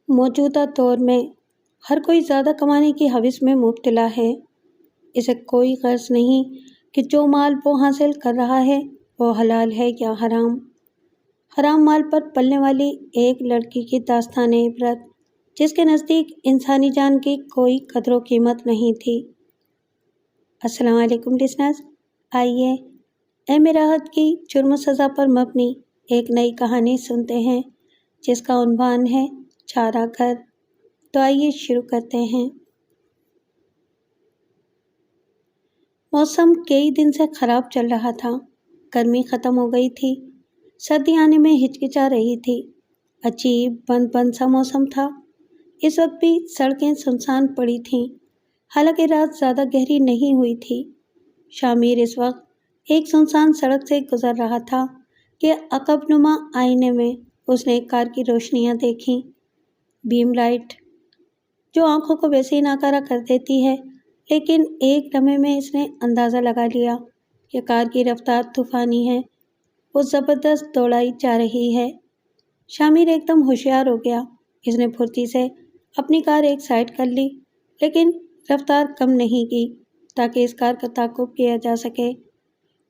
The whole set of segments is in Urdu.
موجودہ دور میں ہر کوئی زیادہ کمانے کی ہوس میں مبتلا ہے۔ اسے کوئی غرض نہیں کہ جو مال وہ حاصل کر رہا ہے وہ حلال ہے یا حرام۔ حرام مال پر پلنے والی ایک لڑکی کی داستان عبرت، جس کے نزدیک انسانی جان کی کوئی قدر و قیمت نہیں تھی۔ السلام علیکم لسنرز، آئیے ایم راحت کی جرم و سزا پر مبنی ایک نئی کہانی سنتے ہیں جس کا عنوان ہے چارہ گھر۔ تو آئیے شروع کرتے ہیں۔ موسم کئی دن سے خراب چل رہا تھا۔ گرمی ختم ہو گئی تھی، سردی آنے میں ہچکچا رہی تھی۔ عجیب بند بند سا موسم تھا۔ اس وقت بھی سڑکیں سنسان پڑی تھیں، حالانکہ رات زیادہ گہری نہیں ہوئی تھی۔ شامیر اس وقت ایک سنسان سڑک سے گزر رہا تھا کہ عقب نما آئینے میں اس نے ایک کار کی روشنیاں دیکھیں، بیم لائٹ، جو آنکھوں کو ویسے ہی ناکارہ کر دیتی ہے، لیکن ایک لمحے میں اس نے اندازہ لگا لیا کہ کار کی رفتار طوفانی ہے، وہ زبردست دوڑائی جا رہی ہے۔ شامیر ایک دم ہوشیار ہو گیا۔ اس نے پھرتی سے اپنی کار ایک سائیڈ کر لی، لیکن رفتار کم نہیں کی تاکہ اس کار کا تعاقب کیا جا سکے۔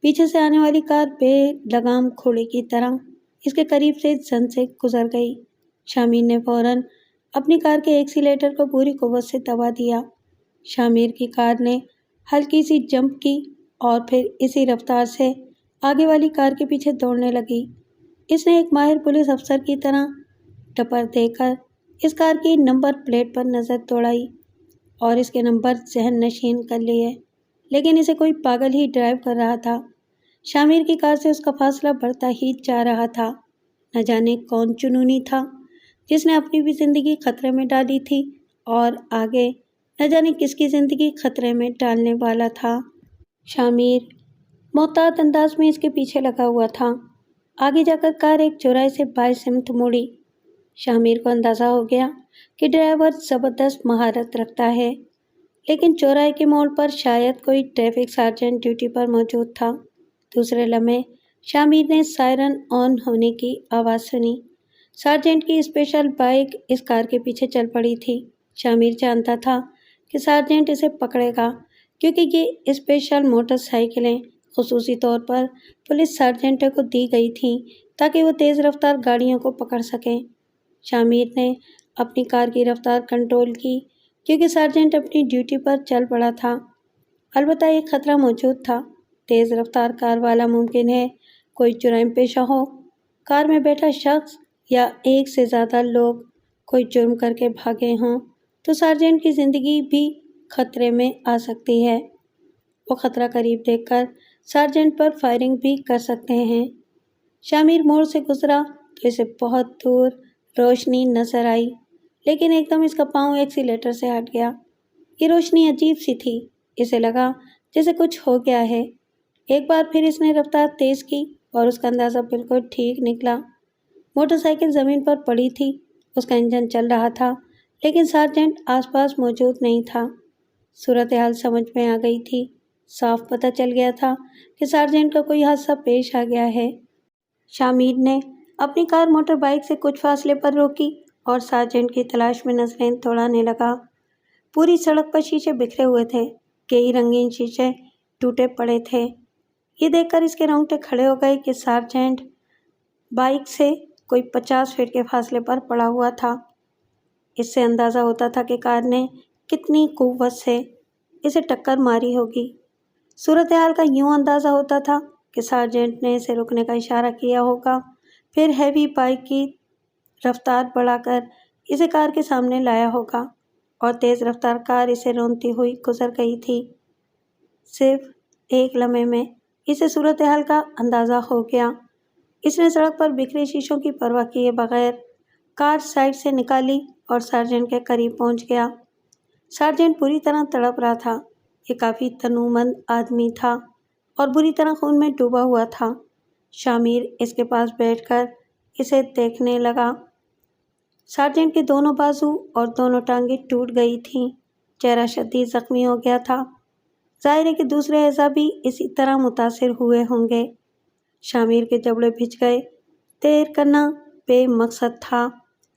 پیچھے سے آنے والی کار بے لگام گھوڑے کی طرح اس کے قریب سے زن سے گزر گئی۔ شامیر نے فوراً اپنی کار کے ایکسیلیٹر کو پوری قوت سے دبا دیا۔ شامیر کی کار نے ہلکی سی جمپ کی اور پھر اسی رفتار سے آگے والی کار کے پیچھے دوڑنے لگی۔ اس نے ایک ماہر پولیس افسر کی طرح ٹپر دے کر اس کار کی نمبر پلیٹ پر نظر دوڑائی اور اس کے نمبر ذہن نشین کر لیے، لیکن اسے کوئی پاگل ہی ڈرائیو کر رہا تھا۔ شامیر کی کار سے اس کا فاصلہ بڑھتا ہی جا رہا تھا۔ نہ جانے کون جنونی تھا جس نے اپنی بھی زندگی خطرے میں ڈالی تھی اور آگے نہ جانے کس کی زندگی خطرے میں ڈالنے والا تھا۔ شامیر محتاط انداز میں اس کے پیچھے لگا ہوا تھا۔ آگے جا کر کار ایک چوراہے سے بائیں سمت مڑی۔ شامیر کو اندازہ ہو گیا کہ ڈرائیور زبردست مہارت رکھتا ہے، لیکن چوراہے کے موڑ پر شاید کوئی ٹریفک سارجنٹ ڈیوٹی پر موجود تھا۔ دوسرے لمحے شامیر نے سائرن آن ہونے کی آواز سنی۔ سارجنٹ کی اسپیشل بائک اس کار کے پیچھے چل پڑی تھی۔ شامیر جانتا تھا کہ سارجنٹ اسے پکڑے گا، کیونکہ یہ اسپیشل موٹر سائیکلیں خصوصی طور پر پولیس سارجنٹوں کو دی گئی تھیں تاکہ وہ تیز رفتار گاڑیوں کو پکڑ سکیں۔ شامیر نے اپنی کار کی رفتار کنٹرول کی کیونکہ سارجنٹ اپنی ڈیوٹی پر چل پڑا تھا۔ البتہ ایک خطرہ موجود تھا۔ تیز رفتار کار والا ممکن ہے کوئی جرائم پیشہ ہو، کار میں بیٹھا شخص یا ایک سے زیادہ لوگ کوئی جرم کر کے بھاگے ہوں تو سارجنٹ کی زندگی بھی خطرے میں آ سکتی ہے۔ وہ خطرہ قریب دیکھ کر سارجنٹ پر فائرنگ بھی کر سکتے ہیں۔ شامیر موڑ سے گزرا تو اسے بہت دور روشنی نظر آئی، لیکن ایک دم اس کا پاؤں ایکسیلیٹر سے ہٹ گیا۔ یہ روشنی عجیب سی تھی۔ اسے لگا جیسے کچھ ہو گیا ہے۔ ایک بار پھر اس نے رفتار تیز کی اور اس کا اندازہ بالکل ٹھیک نکلا۔ موٹر سائیکل زمین پر پڑی تھی، اس کا انجن چل رہا تھا، لیکن سارجنٹ آس پاس موجود نہیں تھا۔ صورتحال سمجھ میں آ گئی تھی۔ صاف پتہ چل گیا تھا کہ سارجنٹ کا کوئی حادثہ پیش آ گیا ہے۔ شامیر نے اپنی کار موٹر بائک سے کچھ فاصلے پر روکی اور سارجنٹ کی تلاش میں نظریں دوڑانے لگا۔ پوری سڑک پر شیشے بکھرے ہوئے تھے، کئی رنگین شیشے ٹوٹے پڑے تھے۔ یہ دیکھ کر اس کے رونگٹے کھڑے ہو گئے کہ سارجنٹ بائک سے کوئی 50 فٹ کے فاصلے پر پڑا ہوا تھا۔ اس سے اندازہ ہوتا تھا کہ کار نے کتنی قوت سے اسے ٹکر ماری ہوگی۔ صورتحال کا یوں اندازہ ہوتا تھا کہ سارجنٹ نے اسے رکنے کا اشارہ کیا ہوگا، پھر ہیوی بائک کی رفتار بڑھا کر اسے کار کے سامنے لایا ہوگا اور تیز رفتار کار اسے رونتی ہوئی گزر گئی تھی۔ صرف ایک لمحے میں اسے صورتحال کا اندازہ ہو گیا۔ اس نے سڑک پر بکھرے شیشوں کی پرواہ کیے بغیر کار سائیڈ سے نکالی اور سارجنٹ کے قریب پہنچ گیا۔ سارجنٹ بری طرح تڑپ رہا تھا۔ یہ کافی تنومند آدمی تھا اور بری طرح خون میں ڈوبا ہوا تھا۔ شامیر اس کے پاس بیٹھ کر اسے دیکھنے لگا۔ سارجنٹ کے دونوں بازو اور دونوں ٹانگیں ٹوٹ گئی تھیں، چہرہ شدید زخمی ہو گیا تھا۔ ظاہر ہے کہ دوسرے اعضاء بھی اسی طرح متاثر ہوئے ہوں گے۔ شامیر کے جبڑے بھیج گئے۔ دیر کرنا بے مقصد تھا۔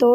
2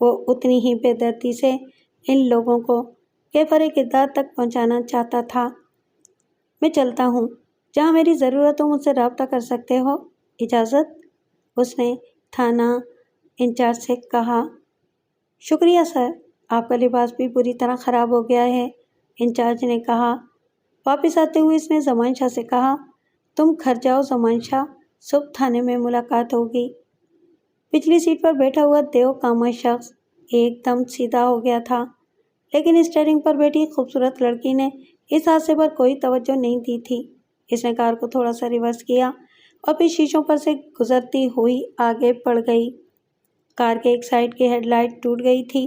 وہ اتنی ہی بے دردی سے ان لوگوں کو کیفر کردار تک پہنچانا چاہتا تھا۔ میں چلتا ہوں، جہاں میری ضرورت ہو مجھ سے رابطہ کر سکتے ہو، اجازت؟ اس نے تھانہ انچارج سے کہا۔ شکریہ سر، آپ کا لباس بھی بری طرح خراب ہو گیا ہے، انچارج نے کہا۔ واپس آتے ہوئے اس نے زمان شاہ سے کہا، تم گھر جاؤ زمان شاہ، صبح تھانے میں ملاقات ہوگی۔ پچھلی سیٹ پر بیٹھا ہوا دیو کاما شخص ایک دم سیدھا ہو گیا تھا، لیکن اسٹیئرنگ پر بیٹھی خوبصورت لڑکی نے اس حادثے پر کوئی توجہ نہیں دی تھی۔ اس نے کار کو تھوڑا سا ریورس کیا اور پھر شیشوں پر سے گزرتی ہوئی آگے بڑھ گئی۔ کار کے ایک سائیڈ کی ہیڈ لائٹ ٹوٹ گئی تھی،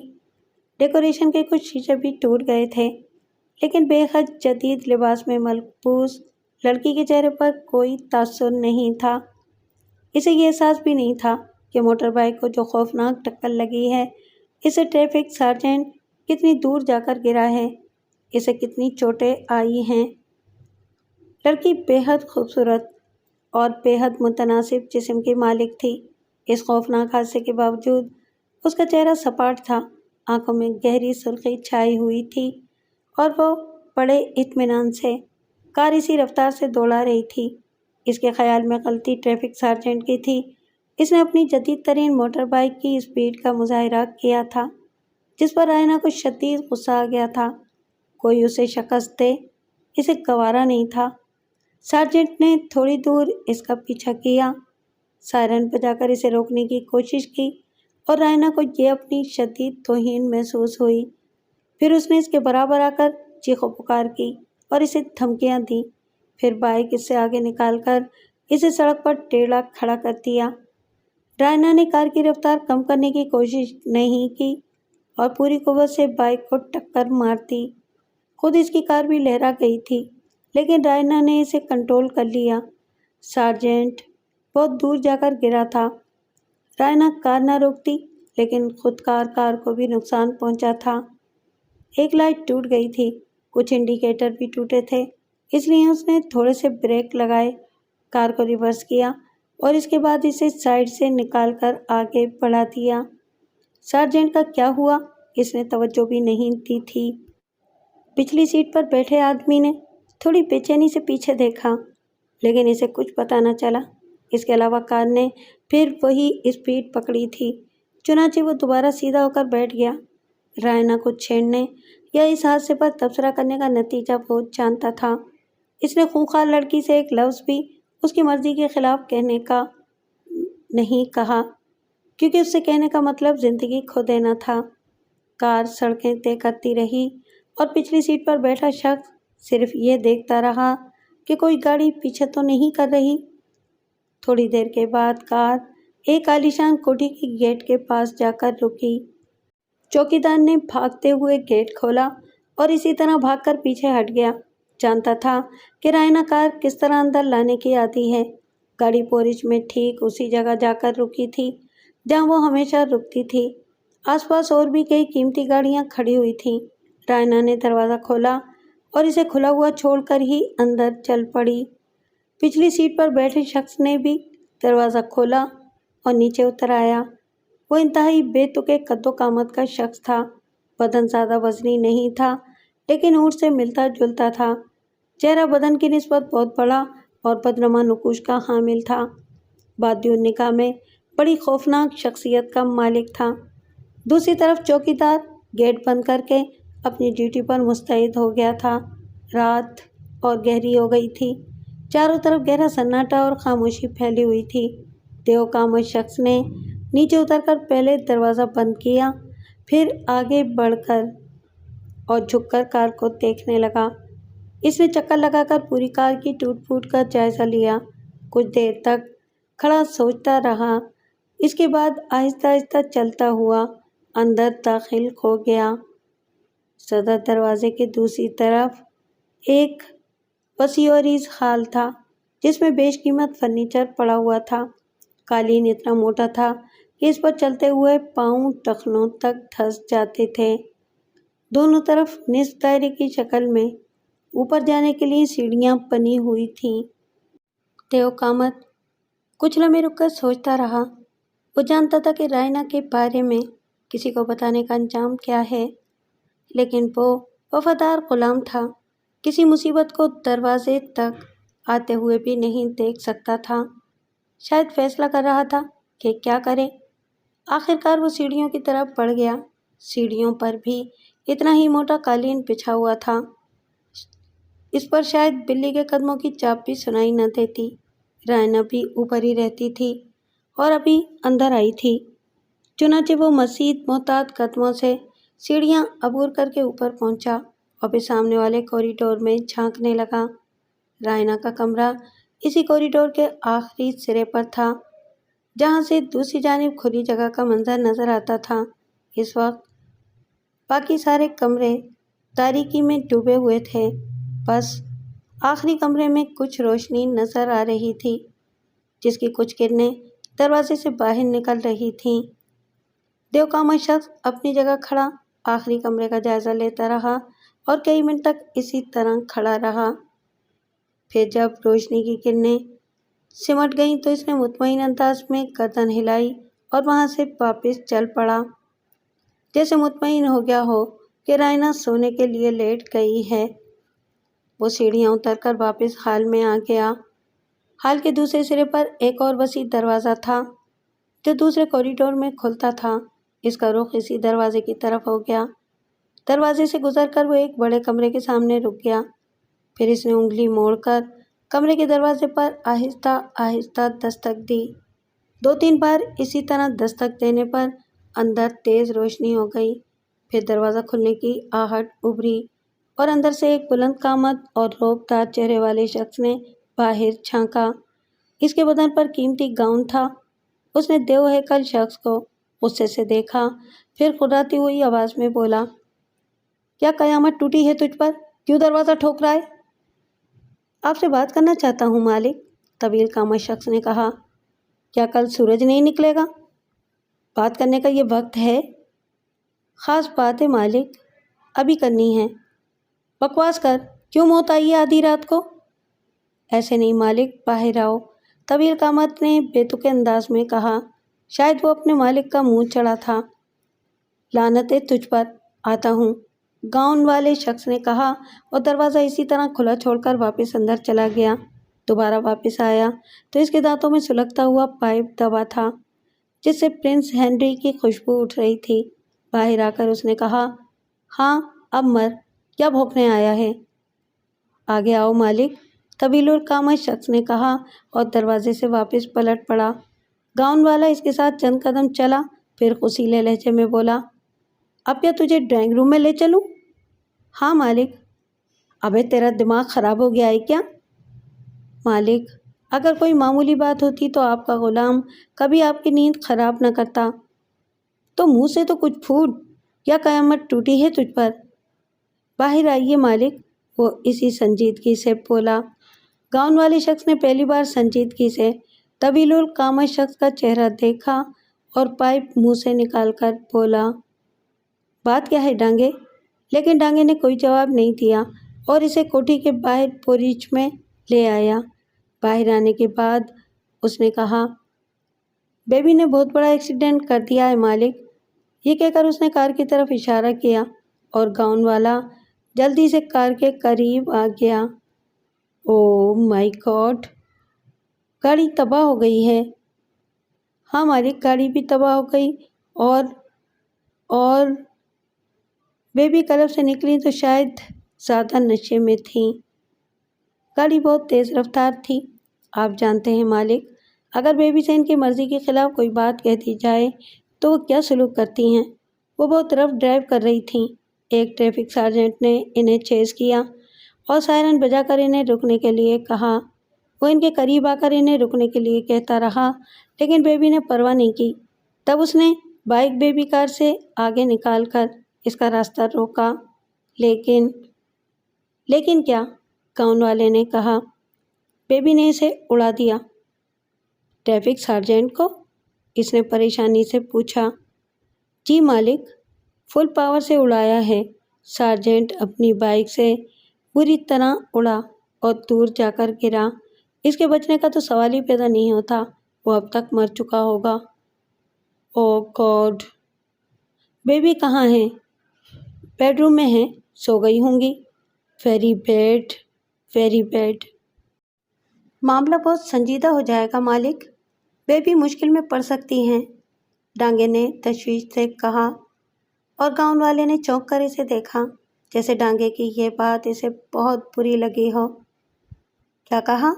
ڈیکوریشن کے کچھ شیشے بھی ٹوٹ گئے تھے، لیکن بے حد جدید لباس میں ملبوس لڑکی کے چہرے پر کوئی تاثر نہیں تھا۔ اسے یہ احساس بھی نہیں تھا کہ موٹر بائیک کو جو خوفناک ٹکر لگی ہے، اسے ٹریفک سارجنٹ کتنی دور جا کر گرا ہے، اسے کتنی چوٹیں آئی ہیں۔ لڑکی بے حد خوبصورت اور بے حد متناسب جسم کی مالک تھی۔ اس خوفناک حادثے کے باوجود اس کا چہرہ سپاٹ تھا، آنکھوں میں گہری سرخی چھائی ہوئی تھی اور وہ بڑے اطمینان سے کار اسی رفتار سے دوڑا رہی تھی۔ اس کے خیال میں غلطی ٹریفک سارجنٹ کی تھی۔ اس نے اپنی جدید ترین موٹر بائیک کی اسپیڈ کا مظاہرہ کیا تھا، جس پر رائنا کو شدید غصہ آ گیا تھا۔ کوئی اسے شکست دے، اسے گوارا نہیں تھا۔ سارجنٹ نے تھوڑی دور اس کا پیچھا کیا، سائرن بجا کر اسے روکنے کی کوشش کی اور رائنا کو یہ اپنی شدید توہین محسوس ہوئی۔ پھر اس نے اس کے برابر آ کر چیخو پکار کی اور اسے دھمکیاں دیں، پھر بائیک اس سے آگے نکال کر اسے سڑک پر ٹیڑھا کھڑا کر دیا۔ رائنا نے کار کی رفتار کم کرنے کی کوشش نہیں کی اور پوری قوت سے بائیک کو ٹکر مار دی۔ خود اس کی کار بھی لہرا گئی تھی، لیکن رائنا نے اسے کنٹرول کر لیا۔ سارجنٹ بہت دور جا کر گرا تھا۔ رائنا کار نہ روکتی، لیکن خودکار کار کو بھی نقصان پہنچا تھا۔ ایک لائٹ ٹوٹ گئی تھی، کچھ انڈیکیٹر بھی ٹوٹے تھے، اس لیے اس نے تھوڑے سے بریک لگائے، کار کو ریورس کیا اور اس کے بعد اسے سائیڈ سے نکال کر آگے بڑھا دیا۔ سارجنٹ کا کیا ہوا، اس نے توجہ بھی نہیں دی تھی۔ پچھلی سیٹ پر بیٹھے آدمی نے تھوڑی بے چینی سے پیچھے دیکھا، لیکن اسے کچھ پتہ نہ چلا۔ اس کے علاوہ کار نے پھر وہی اسپیڈ پکڑی تھی، چنانچہ وہ دوبارہ سیدھا ہو کر بیٹھ گیا۔ رائنا کو چھیڑنے یا اس حادثے پر تبصرہ کرنے کا نتیجہ وہ جانتا تھا۔ اس نے خونخوار لڑکی سے ایک لفظ بھی اس کی مرضی کے خلاف کہنے کا نہیں کہا، کیونکہ اس سے کہنے کا مطلب زندگی کھو دینا تھا۔ کار سڑکیں طے کرتی رہی اور پچھلی سیٹ پر بیٹھا شخص صرف یہ دیکھتا رہا کہ کوئی گاڑی پیچھے تو نہیں کر رہی۔ تھوڑی دیر کے بعد کار ایک عالیشان کوٹھی کی گیٹ کے پاس جا کر رکی۔ چوکیدار نے بھاگتے ہوئے گیٹ کھولا اور اسی طرح بھاگ کر پیچھے ہٹ گیا۔ جانتا تھا کہ رائنا کار کس طرح اندر لانے کی عادی ہے۔ گاڑی پورچ میں ٹھیک اسی جگہ جا کر رکی تھی جہاں وہ ہمیشہ رکتی تھی۔ آس پاس اور بھی کئی قیمتی گاڑیاں کھڑی ہوئی تھیں۔ رائنا نے دروازہ کھولا اور اسے کھلا ہوا چھوڑ کر ہی اندر چل پڑی۔ پچھلی سیٹ پر بیٹھے شخص نے بھی دروازہ کھولا اور نیچے اتر آیا۔ وہ انتہائی بے تکے قد و قامت کا شخص تھا، بدن زیادہ وزنی نہیں تھا، لیکن اونٹ سے ملتا جلتا تھا۔ چہرہ بدن کی نسبت بہت بڑا اور بدنما نقوش کا حامل تھا۔ بادی النگاہ میں بڑی خوفناک شخصیت کا مالک تھا۔ دوسری طرف چوکیدار گیٹ بند کر کے اپنی ڈیوٹی پر مستعد ہو گیا تھا۔ رات اور گہری ہو گئی تھی، چاروں طرف گہرا سناٹا اور خاموشی پھیلی ہوئی تھی۔ دیو کامت شخص نے نیچے اتر کر پہلے دروازہ بند کیا، پھر آگے بڑھ کر اور جھک کر کار کو دیکھنے لگا۔ اس نے چکر لگا کر پوری کار کی ٹوٹ پھوٹ کا جائزہ لیا، کچھ دیر تک کھڑا سوچتا رہا، اس کے بعد آہستہ آہستہ چلتا ہوا اندر داخل ہو گیا۔ صدر دروازے کے دوسری طرف ایک وسیع و عریض ہال تھا، جس میں بیش قیمت فرنیچر پڑا ہوا تھا۔ قالین اتنا موٹا تھا کہ اس پر چلتے ہوئے پاؤں ٹخنوں تک دھس جاتے تھے۔ دونوں طرف نصف دائرے کی شکل میں اوپر جانے کے لیے سیڑھیاں بنی ہوئی تھیں۔ دیو کامت کچھ لمحے رک کر سوچتا رہا۔ وہ جانتا تھا کہ رائنا کے بارے میں کسی کو بتانے کا انجام کیا ہے، لیکن وہ وفادار غلام تھا، کسی مصیبت کو دروازے تک آتے ہوئے بھی نہیں دیکھ سکتا تھا۔ شاید فیصلہ کر رہا تھا کہ کیا کرے۔ آخرکار وہ سیڑھیوں کی طرف بڑھ گیا۔ سیڑھیوں پر بھی اتنا ہی موٹا قالین بچھا ہوا تھا، اس پر شاید بلی کے قدموں کی چاپ بھی سنائی نہ دیتی۔ رائنا بھی اوپر ہی رہتی تھی اور ابھی اندر آئی تھی، چنانچہ وہ مزید محتاط قدموں سے سیڑھیاں عبور کر کے اوپر پہنچا اور پھر سامنے والے کوریڈور میں جھانکنے لگا۔ رائنا کا کمرہ اسی کوریڈور کے آخری سرے پر تھا، جہاں سے دوسری جانب کھلی جگہ کا منظر نظر آتا تھا۔ اس وقت باقی سارے کمرے تاریکی میں ڈوبے ہوئے تھے، بس آخری کمرے میں کچھ روشنی نظر آ رہی تھی، جس کی کچھ کرنیں دروازے سے باہر نکل رہی تھیں۔ دیوکاما شخص اپنی جگہ کھڑا آخری کمرے کا جائزہ لیتا رہا اور کئی منٹ تک اسی طرح کھڑا رہا۔ پھر جب روشنی کی کرنیں سمٹ گئیں تو اس نے مطمئن انداز میں گردن ہلائی اور وہاں سے واپس چل پڑا، جیسے مطمئن ہو گیا ہو کہ رائنا سونے کے لیے لیٹ گئی ہے۔ وہ سیڑھیاں اتر کر واپس ہال میں آ گیا۔ ہال کے دوسرے سرے پر ایک اور وسیع دروازہ تھا، جو دوسرے کوریڈور میں کھلتا تھا۔ اس کا رخ اسی دروازے کی طرف ہو گیا۔ دروازے سے گزر کر وہ ایک بڑے کمرے کے سامنے رک گیا۔ پھر اس نے انگلی موڑ کر کمرے کے دروازے پر آہستہ آہستہ دستک دی۔ 2-3 بار اسی طرح دستک دینے پر اندر تیز روشنی ہو گئی۔ پھر دروازہ کھلنے کی آہٹ ابھری اور اندر سے ایک بلند قامت اور روپ دار چہرے والے شخص نے باہر جھانکا۔ اس کے بدن پر قیمتی گاؤن تھا۔ اس نے دیو ہیکل شخص کو غصے سے دیکھا، پھر خراتی ہوئی آواز میں بولا، کیا قیامت ٹوٹی ہے تجھ پر؟ کیوں دروازہ ٹھوک رہا ہے؟ آپ سے بات کرنا چاہتا ہوں مالک، طویل قامت شخص نے کہا۔ کیا کل سورج نہیں نکلے گا؟ بات کرنے کا یہ وقت ہے؟ خاص بات ہے مالک، ابھی کرنی ہے۔ بکواس کر، کیوں موت آئی ہے آدھی رات کو؟ ایسے نہیں مالک، باہر آؤ، طویل قامت نے بے تکے انداز میں کہا۔ شاید وہ اپنے مالک کا منہ چڑھا تھا۔ لعنت ہے تجھ پر، آتا ہوں، گاؤن والے شخص نے کہا اور دروازہ اسی طرح کھلا چھوڑ کر واپس اندر چلا گیا۔ دوبارہ واپس آیا تو اس کے دانتوں میں سلگتا ہوا پائپ دبا تھا، جس سے پرنس ہنری کی خوشبو اٹھ رہی تھی۔ باہر آ کر اس نے کہا، ہاں اب مر، کیا بھونکنے آیا ہے؟ آگے آؤ مالک، طویل القامت شخص نے کہا اور دروازے سے واپس پلٹ پڑا۔ گاؤن والا اس کے ساتھ چند قدم چلا، پھر خوشیلے لہجے میں بولا، اب کیا تجھے ڈرائنگ روم میں لے چلوں؟ ہاں مالک۔ ابے تیرا دماغ خراب ہو گیا ہے کیا؟ مالک، اگر کوئی معمولی بات ہوتی تو آپ کا غلام کبھی آپ کی نیند خراب نہ کرتا۔ تو منہ سے تو کچھ پھوٹ، کیا قیامت ٹوٹی ہے تجھ پر؟ باہر آئیے مالک، وہ اسی سنجیدگی سے بولا۔ گاؤن والے شخص نے پہلی بار سنجیدگی سے طویل القامت شخص کا چہرہ دیکھا اور پائپ منہ سے نکال کر بولا، بات کیا ہے ڈانگے؟ لیکن ڈانگے نے کوئی جواب نہیں دیا اور اسے کوٹھی کے باہر پوریچ میں لے آیا۔ باہر آنے کے بعد اس نے کہا، بیبی نے بہت بڑا ایکسیڈنٹ کر دیا ہے مالک۔ یہ کہہ کر اس نے کار کی طرف اشارہ کیا اور گاؤن والا جلدی سے کار کے قریب آ گیا۔ اوہ مائی گاڈ، گاڑی تباہ ہو گئی ہے۔ ہاں مالک، گاڑی بھی تباہ ہو گئی اور بیبی کلب سے نکلی تو شاید زیادہ نشے میں تھیں۔ گاڑی بہت تیز رفتار تھی۔ آپ جانتے ہیں مالک، اگر بیبی سے ان کی مرضی کے خلاف کوئی بات کہہ دی جائے تو وہ کیا سلوک کرتی ہیں۔ وہ بہت رف ڈرائیو کر رہی تھیں۔ ایک ٹریفک سارجنٹ نے انہیں چیز کیا اور سائرن بجا کر انہیں رکنے کے لیے کہا۔ وہ ان کے قریب آ کر انہیں رکنے کے لیے کہتا رہا، لیکن بیبی نے پرواہ نہیں کی۔ تب اس نے بائک بیبی کار سے آگے نکال کر اس کا راستہ روکا۔ لیکن کیا؟ گاؤن والے نے کہا۔ بیبی نے اسے اڑا دیا۔ ٹریفک سارجنٹ کو؟ اس نے پریشانی سے پوچھا۔ جی مالک، فل پاور سے اڑایا ہے۔ سارجنٹ اپنی بائک سے بری طرح اڑا اور دور جا کر گرا۔ اس کے بچنے کا تو سوال ہی پیدا نہیں ہوتا، وہ اب تک مر چکا ہوگا۔ اوہ گاڈ! بیبی کہاں ہے؟ بیڈ روم میں ہے، سو گئی ہوں گی۔ Very bad, very bad. معاملہ بہت سنجیدہ ہو جائے گا مالک، بیبی مشکل میں پڑ سکتی ہیں، ڈانگے نے تشویش سے کہا، اور گاؤں والے نے چونک کر اسے دیکھا جیسے ڈانگے کی یہ بات اسے بہت بری لگی ہو۔ کیا کہا؟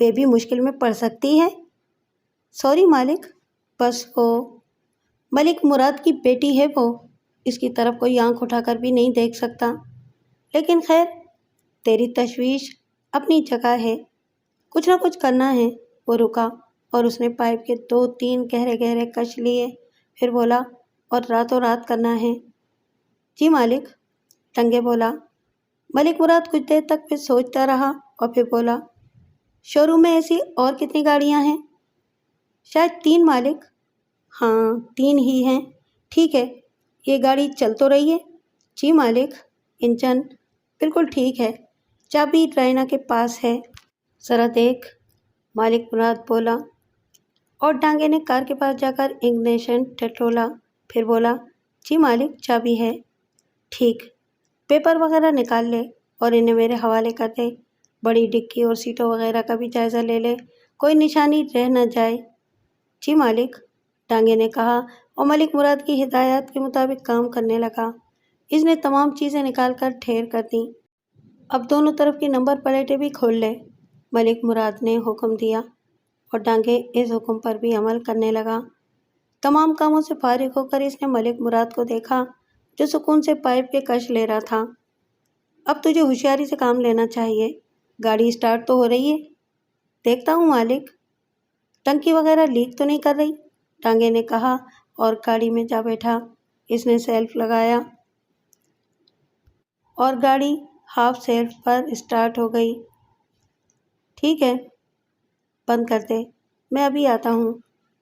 بیبی مشکل میں پڑ سکتی ہے؟ سوری مالک، بس وہ ملک مراد کی بیٹی ہے، وہ اس کی طرف کوئی آنکھ اٹھا کر بھی نہیں دیکھ سکتا۔ لیکن خیر، تیری تشویش اپنی جگہ ہے، کچھ نہ کچھ کرنا ہے۔ وہ رکا اور اس نے پائپ کے 2-3 گہرے گہرے کش لیے، پھر بولا، اور راتوں رات کرنا ہے؟ جی مالک، ٹنگے بولا۔ ملک مراد کچھ دیر تک پھر سوچتا رہا اور پھر بولا، شو روم میں ایسی اور کتنی گاڑیاں ہیں؟ شاید 3 مالک۔ ہاں 3 ہی ہیں، ٹھیک ہے، یہ گاڑی چل تو رہی ہے؟ جی مالک، انجن بالکل ٹھیک ہے، چابی رائنا کے پاس ہے۔ ذرا دیکھ، مالک مراد بولا، اور ڈانگے نے کار کے پاس جا کر اگنیشن ٹٹولا، پھر بولا، جی مالک، چابی ہے۔ ٹھیک، پیپر وغیرہ نکال لے اور انہیں میرے حوالے کر دے، بڑی ڈگی اور سیٹوں وغیرہ کا بھی جائزہ لے لے، کوئی نشانی رہ نہ جائے۔ جی مالک، ڈانگے نے کہا اور ملک مراد کی ہدایات کے مطابق کام کرنے لگا۔ اس نے تمام چیزیں نکال کر ڈھیر کر دیں۔ اب دونوں طرف کی نمبر پلیٹیں بھی کھول لے، ملک مراد نے حکم دیا، اور ڈانگے اس حکم پر بھی عمل کرنے لگا۔ تمام کاموں سے فارغ ہو کر اس نے ملک مراد کو دیکھا جو سکون سے پائپ کے کش لے رہا تھا۔ اب تجھے ہوشیاری سے کام لینا چاہیے، گاڑی اسٹارٹ تو ہو رہی ہے؟ دیکھتا ہوں مالک۔ ٹنکی وغیرہ لیک تو نہیں کر رہی؟ ڈانگے نے کہا اور گاڑی میں جا بیٹھا۔ اس نے سیلف لگایا اور گاڑی ہاف سیلف پر اسٹارٹ ہو گئی۔ ٹھیک ہے، بند کر دے، میں ابھی آتا ہوں،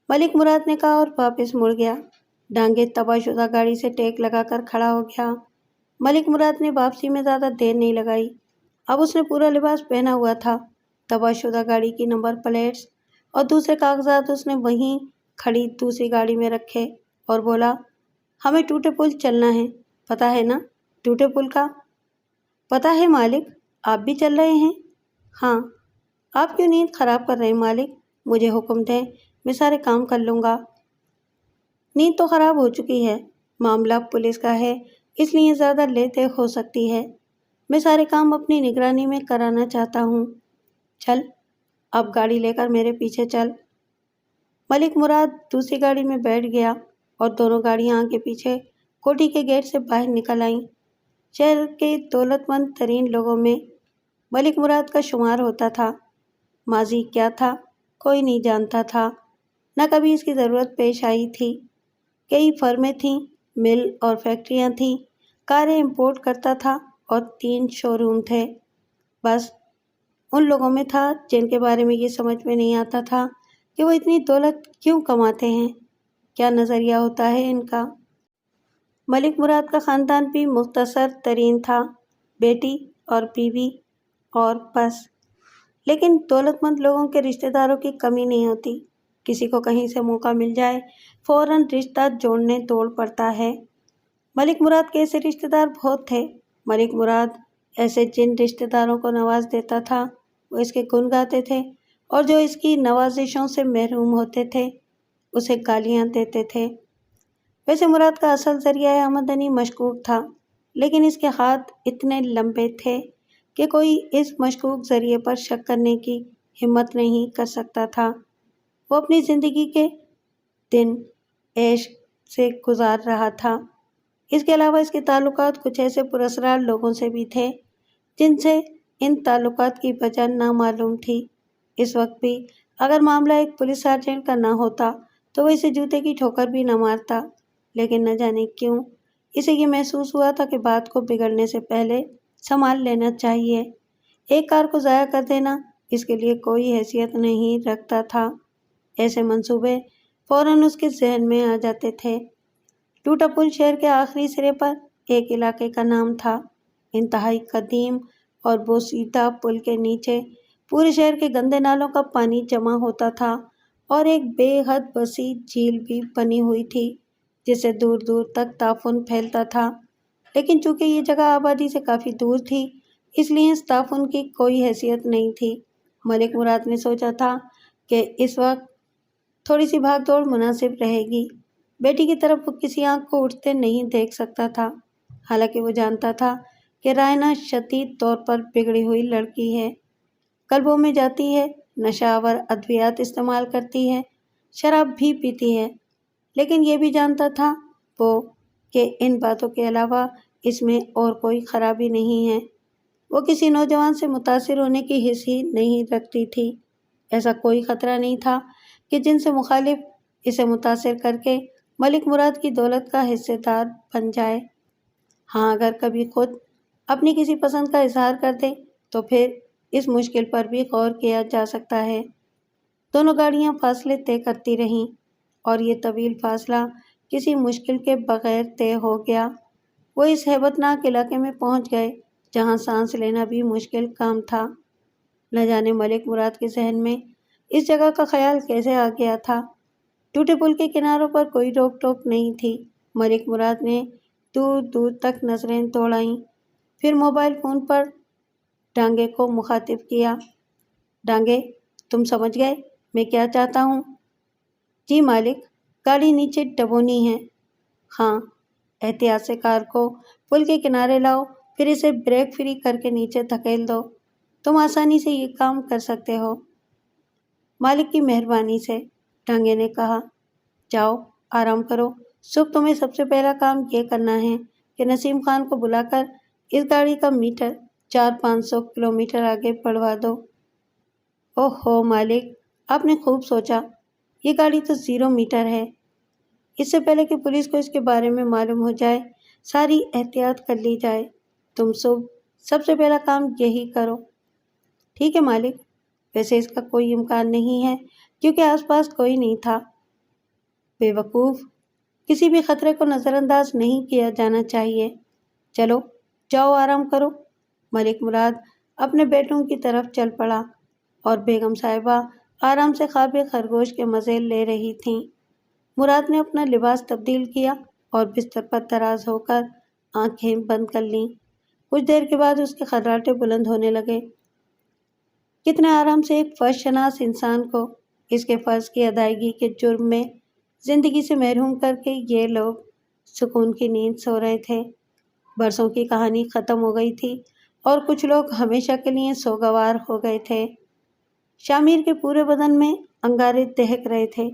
ملک مراد نے کہا اور واپس مڑ گیا۔ ڈانگے تباہ شدہ گاڑی سے ٹیک لگا کر کھڑا ہو گیا۔ ملک مراد نے واپسی میں زیادہ دیر نہیں لگائی، اب اس نے پورا لباس پہنا ہوا تھا۔ تباہ شدہ گاڑی کی نمبر پلیٹس اور دوسرے کاغذات اس نے وہیں کھڑی دوسری گاڑی میں رکھے اور بولا، ہمیں ٹوٹے پل چلنا ہے، پتہ ہے نا ٹوٹے پل کا؟ پتہ ہے مالک، آپ بھی چل رہے ہیں؟ ہاں۔ آپ کیوں نیند خراب کر رہے ہیں مالک؟ مجھے حکم دیں، میں سارے کام کر لوں گا۔ نیند تو خراب ہو چکی ہے، معاملہ پولیس کا ہے، اس لیے زیادہ لیٹ ہو سکتی ہے، میں سارے کام اپنی نگرانی میں کرانا چاہتا ہوں۔ چل، اب گاڑی لے کر میرے پیچھے چل۔ ملک مراد دوسری گاڑی میں بیٹھ گیا اور دونوں گاڑیاں آگے پیچھے کوٹھی کے گیٹ سے باہر نکل آئیں۔ شہر کے دولت مند ترین لوگوں میں ملک مراد کا شمار ہوتا تھا۔ ماضی کیا تھا کوئی نہیں جانتا تھا، نہ کبھی اس کی ضرورت پیش آئی تھی۔ کئی فرمیں تھیں، مل اور فیکٹریاں تھیں، کاریں امپورٹ کرتا تھا اور 3 شو روم تھے۔ بس ان لوگوں میں تھا جن کے بارے میں یہ سمجھ میں نہیں آتا تھا کہ وہ اتنی دولت کیوں کماتے ہیں، کیا نظریہ ہوتا ہے ان کا۔ ملک مراد کا خاندان بھی مختصر ترین تھا، بیٹی اور بیوی اور بس۔ لیکن دولت مند لوگوں کے رشتہ داروں کی کمی نہیں ہوتی، کسی کو کہیں سے موقع مل جائے فوراً رشتہ جوڑنے دوڑ پڑتا ہے۔ ملک مراد کے ایسے رشتہ دار بہت تھے۔ ملک مراد ایسے جن رشتہ داروں کو نواز دیتا تھا وہ اس کے گن گاتے تھے، اور جو اس کی نوازشوں سے محروم ہوتے تھے اسے گالیاں دیتے تھے۔ ویسے مراد کا اصل ذریعہ آمدنی مشکوک تھا، لیکن اس کے ہاتھ اتنے لمبے تھے کہ کوئی اس مشکوک ذریعے پر شک کرنے کی ہمت نہیں کر سکتا تھا۔ وہ اپنی زندگی کے دن عیش سے گزار رہا تھا۔ اس کے علاوہ اس کے تعلقات کچھ ایسے پراسرار لوگوں سے بھی تھے جن سے ان تعلقات کی وجہ نامعلوم تھی۔ اس وقت بھی اگر معاملہ ایک پولیس سرجنٹ کا نہ ہوتا تو وہ اسے جوتے کی ٹھوکر بھی نہ مارتا، لیکن نہ جانے کیوں اسے یہ محسوس ہوا تھا کہ بات کو بگڑنے سے پہلے سنبھال لینا چاہیے۔ ایک کار کو ضائع کر دینا اس کے لیے کوئی حیثیت نہیں رکھتا تھا۔ ایسے منصوبے فوراً اس کے ذہن میں آ جاتے تھے۔ ٹوٹا پل شہر کے آخری سرے پر ایک علاقے کا نام تھا۔ انتہائی قدیم اور بوسیدہ پل کے نیچے پورے شہر کے گندے نالوں کا پانی جمع ہوتا تھا اور ایک بے حد وسیع جھیل بھی بنی ہوئی تھی جس سے دور دور تک تعفن پھیلتا تھا، لیکن چونکہ یہ جگہ آبادی سے کافی دور تھی اس لیے اس تعفن کی کوئی حیثیت نہیں تھی۔ ملک مراد نے سوچا تھا کہ اس وقت تھوڑی سی بھاگ دوڑ مناسب رہے گی۔ بیٹی کی طرف وہ کسی آنکھ کو اٹھتے نہیں دیکھ سکتا تھا، حالانکہ وہ جانتا تھا کہ رائنا شدید طور پر بگڑی ہوئی لڑکی ہے، کلبوں میں جاتی ہے، نشہ آور ادویات استعمال کرتی ہے، شراب بھی پیتی ہے، لیکن یہ بھی جانتا تھا وہ کہ ان باتوں کے علاوہ اس میں اور کوئی خرابی نہیں ہے۔ وہ کسی نوجوان سے متاثر ہونے کی حس ہی نہیں رکھتی تھی۔ ایسا کوئی خطرہ نہیں تھا کہ جن سے مخالف اسے متاثر کر کے ملک مراد کی دولت کا حصے دار بن جائے۔ ہاں، اگر کبھی خود اپنی کسی پسند کا اظہار کر دے تو پھر اس مشکل پر بھی غور کیا جا سکتا ہے۔ دونوں گاڑیاں فاصلے طے کرتی رہیں اور یہ طویل فاصلہ کسی مشکل کے بغیر طے ہو گیا۔ وہ اس ہیبت ناک علاقے میں پہنچ گئے جہاں سانس لینا بھی مشکل کام تھا۔ نہ جانے ملک مراد کے ذہن میں اس جگہ کا خیال کیسے آ گیا تھا۔ ٹوٹے پل کے کناروں پر کوئی روک ٹوک نہیں تھی۔ ملک مراد نے دور دور تک نظریں دوڑائیں، پھر موبائل فون پر ڈانگے کو مخاطب کیا۔ ڈانگے، تم سمجھ گئے میں کیا چاہتا ہوں؟ جی مالک، گاڑی نیچے ڈبونی ہے۔ ہاں، احتیاط سے کار کو پل کے کنارے لاؤ، پھر اسے بریک فری کر کے نیچے دھکیل دو۔ تم آسانی سے یہ کام کر سکتے ہو۔ مالک کی مہربانی سے، ڈانگے نے کہا۔ جاؤ، آرام کرو۔ صبح تمہیں سب سے پہلا کام یہ کرنا ہے کہ نسیم خان کو بلا کر اس گاڑی کا میٹر 400-500 کلومیٹر آگے بڑھوا دو۔ اوہ ہو مالک، آپ نے خوب سوچا، یہ گاڑی تو 0 میٹر ہے۔ اس سے پہلے کہ پولیس کو اس کے بارے میں معلوم ہو جائے ساری احتیاط کر لی جائے۔ تم صبح سب سے پہلا کام یہی کرو۔ ٹھیک ہے مالک، ویسے اس کا کوئی امکان نہیں ہے کیونکہ آس پاس کوئی نہیں تھا۔ بے وقوف، کسی بھی خطرے کو نظر انداز نہیں کیا جانا چاہیے۔ چلو جاؤ، آرام کرو۔ ملک مراد اپنے بیڈ روم کی طرف چل پڑا اور بیگم صاحبہ آرام سے خواب خرگوش کے مزے لے رہی تھیں۔ مراد نے اپنا لباس تبدیل کیا اور بستر پر دراز ہو کر آنکھیں بند کر لیں۔ کچھ دیر کے بعد اس کے خراٹے بلند ہونے لگے۔ کتنے آرام سے ایک فرض شناس انسان کو اس کے فرض کی ادائیگی کے جرم میں زندگی سے محروم کر کے یہ لوگ سکون کی نیند سو رہے تھے۔ برسوں کی کہانی ختم ہو گئی تھی اور کچھ لوگ ہمیشہ کے لیے سوگوار ہو گئے تھے۔ شامیر کے پورے بدن میں انگارے دہک رہے تھے،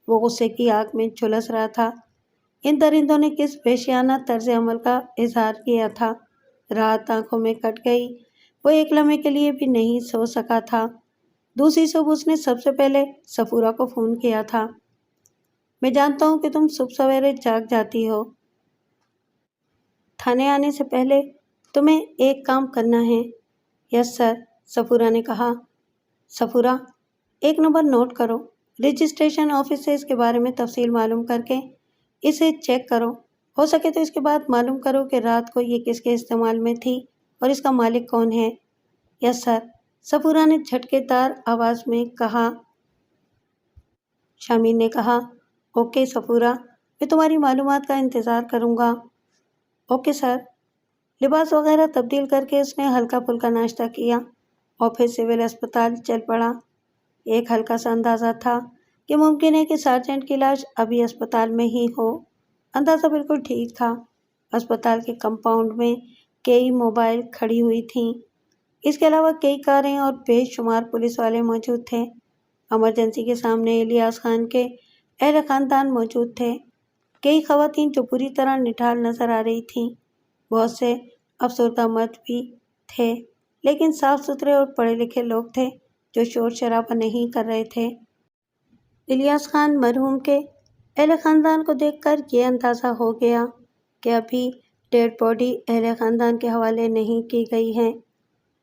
وہ غصے کی آگ میں جھلس رہا تھا۔ ان درندوں نے کس وحشیانہ طرز عمل کا اظہار کیا تھا؟ رات آنکھوں میں کٹ گئی، وہ ایک لمحے کے لیے بھی نہیں سو سکا تھا۔ دوسری صبح اس نے سب سے پہلے صفورہ کو فون کیا تھا۔ میں جانتا ہوں کہ تم صبح سویرے جاگ جاتی ہو۔ تھانے آنے سے پہلے تمہیں ایک کام کرنا ہے۔ یس سر، صفورہ نے کہا۔ صفورہ، ایک نمبر نوٹ کرو، رجسٹریشن آفس سے اس کے بارے میں تفصیل معلوم کر کے اسے چیک کرو۔ ہو سکے تو اس کے بعد معلوم کرو کہ رات کو یہ کس کے استعمال میں تھی اور اس کا مالک کون ہے۔ یس سر، صفورہ نے جھٹکے دار آواز میں کہا۔ شامیر نے کہا، اوکے صفورہ، میں تمہاری معلومات کا انتظار کروں گا۔ Okay sir. لباس وغیرہ تبدیل کر کے اس نے ہلکا پھلکا ناشتہ کیا اور پھر سول اسپتال چل پڑا۔ ایک ہلکا سا اندازہ تھا کہ ممکن ہے کہ سارجنٹ کی لاش ابھی اسپتال میں ہی ہو۔ اندازہ بالکل ٹھیک تھا۔ اسپتال کے کمپاؤنڈ میں کئی موبائل کھڑی ہوئی تھیں، اس کے علاوہ کئی کاریں اور بے شمار پولیس والے موجود تھے۔ ایمرجنسی کے سامنے الیاس خان کے اہل خاندان موجود تھے، کئی خواتین جو پوری طرح نڈھال نظر آ رہی تھیں، بہت سے افسردہ مرد بھی تھے، لیکن صاف ستھرے اور پڑھے لکھے لوگ تھے جو شور شرابہ نہیں کر رہے تھے۔ الیاس خان مرحوم کے اہل خاندان کو دیکھ کر یہ اندازہ ہو گیا کہ ابھی ڈیڈ باڈی اہل خاندان کے حوالے نہیں کی گئی ہے۔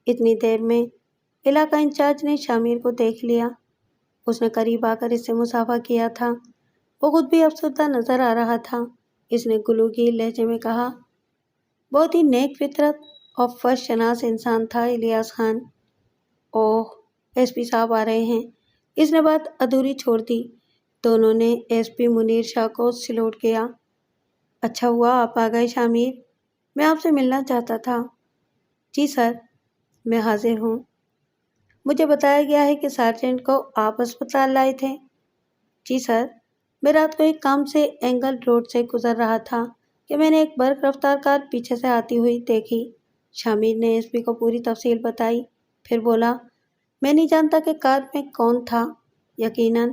اتنی دیر میں علاقہ انچارج نے شامیر کو دیکھ لیا۔ اس نے قریب آ کر اس سے مصافحہ کیا تھا۔ وہ خود بھی افسردہ نظر آ رہا تھا۔ اس نے گلوگیر لہجے میں کہا، بہت ہی نیک فطرت اور فرض شناس انسان تھا الیاس خان۔ اوہ، ایس پی صاحب آ رہے ہیں۔ اس نے بات ادھوری چھوڑ دی۔ دونوں نے ایس پی منیر شاہ کو سلوٹ کیا۔ اچھا ہوا آپ آ گئے شامیر، میں آپ سے ملنا چاہتا تھا۔ جی سر، میں حاضر ہوں۔ مجھے بتایا گیا ہے کہ سارجنٹ کو آپ اسپتال لائے تھے۔ جی سر، میں رات کو ایک کام سے اینگل روڈ سے گزر رہا تھا کہ میں نے ایک برق رفتار کار پیچھے سے آتی ہوئی دیکھی۔ شامیر نے ایس پی کو پوری تفصیل بتائی، پھر بولا، میں نہیں جانتا کہ کار میں کون تھا۔ یقیناً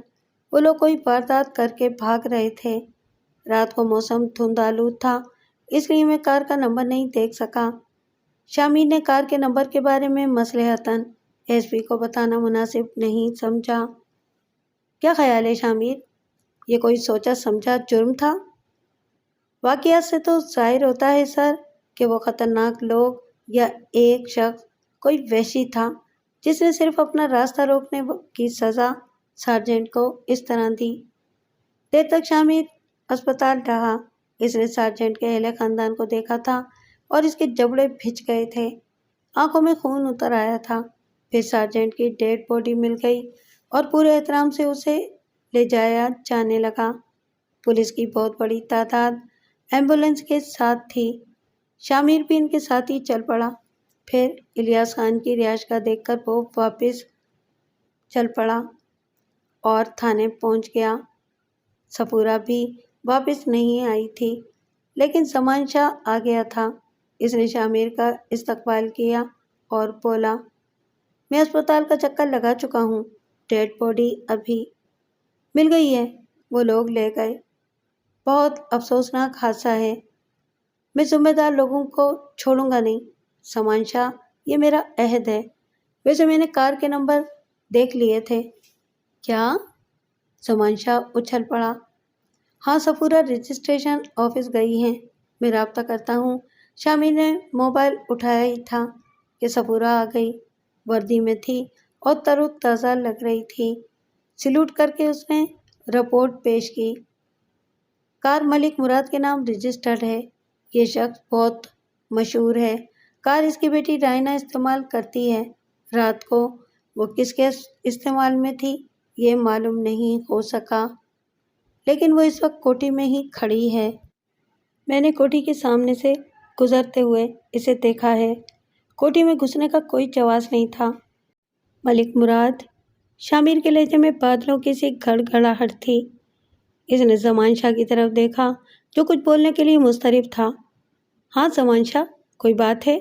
وہ لوگ کوئی واردات کر کے بھاگ رہے تھے۔ رات کو موسم دھند آلود تھا، اس لیے میں کار کا نمبر نہیں دیکھ سکا۔ شامیر نے کار کے نمبر کے بارے میں مصلحتاً ایس پی کو بتانا مناسب نہیں سمجھا۔ کیا خیال ہے شامیر، یہ کوئی سوچا سمجھا جرم تھا؟ واقعات سے تو ظاہر ہوتا ہے سر کہ وہ خطرناک لوگ یا ایک شخص کوئی وحشی تھا جس نے صرف اپنا راستہ روکنے کی سزا سارجنٹ کو اس طرح دی۔ دیر تک شامیر اسپتال رہا۔ اس نے سارجنٹ کے اہل خاندان کو دیکھا تھا اور اس کے جبڑے بھج گئے تھے، آنکھوں میں خون اتر آیا تھا۔ پھر سارجنٹ کی ڈیڈ باڈی مل گئی اور پورے احترام سے اسے لے جایا جانے لگا۔ پولیس کی بہت بڑی تعداد ایمبولینس کے ساتھ تھی۔ شامیر بھی ان کے ساتھ ہی چل پڑا۔ پھر الیاس خان کی رہائش گاہ دیکھ کر وہ واپس چل پڑا اور تھانے پہنچ گیا۔ صفورہ بھی واپس نہیں آئی تھی، لیکن زمان شاہ آ گیا تھا۔ اس نے شامیر کا استقبال کیا اور بولا، میں اسپتال کا چکر لگا چکا ہوں، ڈیڈ باڈی ابھی مل گئی ہے، وہ لوگ لے گئے۔ بہت افسوسناک حادثہ ہے، میں ذمہ دار لوگوں کو چھوڑوں گا نہیں۔ زمان شاہ، یہ میرا عہد ہے۔ ویسے میں نے کار کے نمبر دیکھ لیے تھے۔ کیا؟ زمان شاہ اچھل پڑا۔ ہاں، صفورہ رجسٹریشن آفس گئی ہیں، میں رابطہ کرتا ہوں۔ شامیر نے موبائل اٹھایا ہی تھا کہ صفورہ آ گئی۔ وردی میں تھی اور تر و تازہ لگ رہی تھی۔ سلوٹ کر کے اس نے رپورٹ پیش کی۔ کار ملک مراد کے نام رجسٹرڈ ہے۔ یہ شخص بہت مشہور ہے۔ کار اس کی بیٹی رائنا استعمال کرتی ہے۔ رات کو وہ کس کے استعمال میں تھی یہ معلوم نہیں ہو سکا، لیکن وہ اس وقت کوٹھی میں ہی کھڑی ہے۔ میں نے کوٹھی کے سامنے سے گزرتے ہوئے اسے دیکھا ہے۔ کوٹھی میں گھسنے کا کوئی جواز نہیں تھا۔ ملک مراد، شامیر کے لہجے میں بادلوں کی سی گھڑگھڑاہٹ تھی۔ اس نے زمان شاہ کی طرف دیکھا جو کچھ بولنے کے لیے مضطرب تھا۔ ہاں زمان شاہ، کوئی بات ہے؟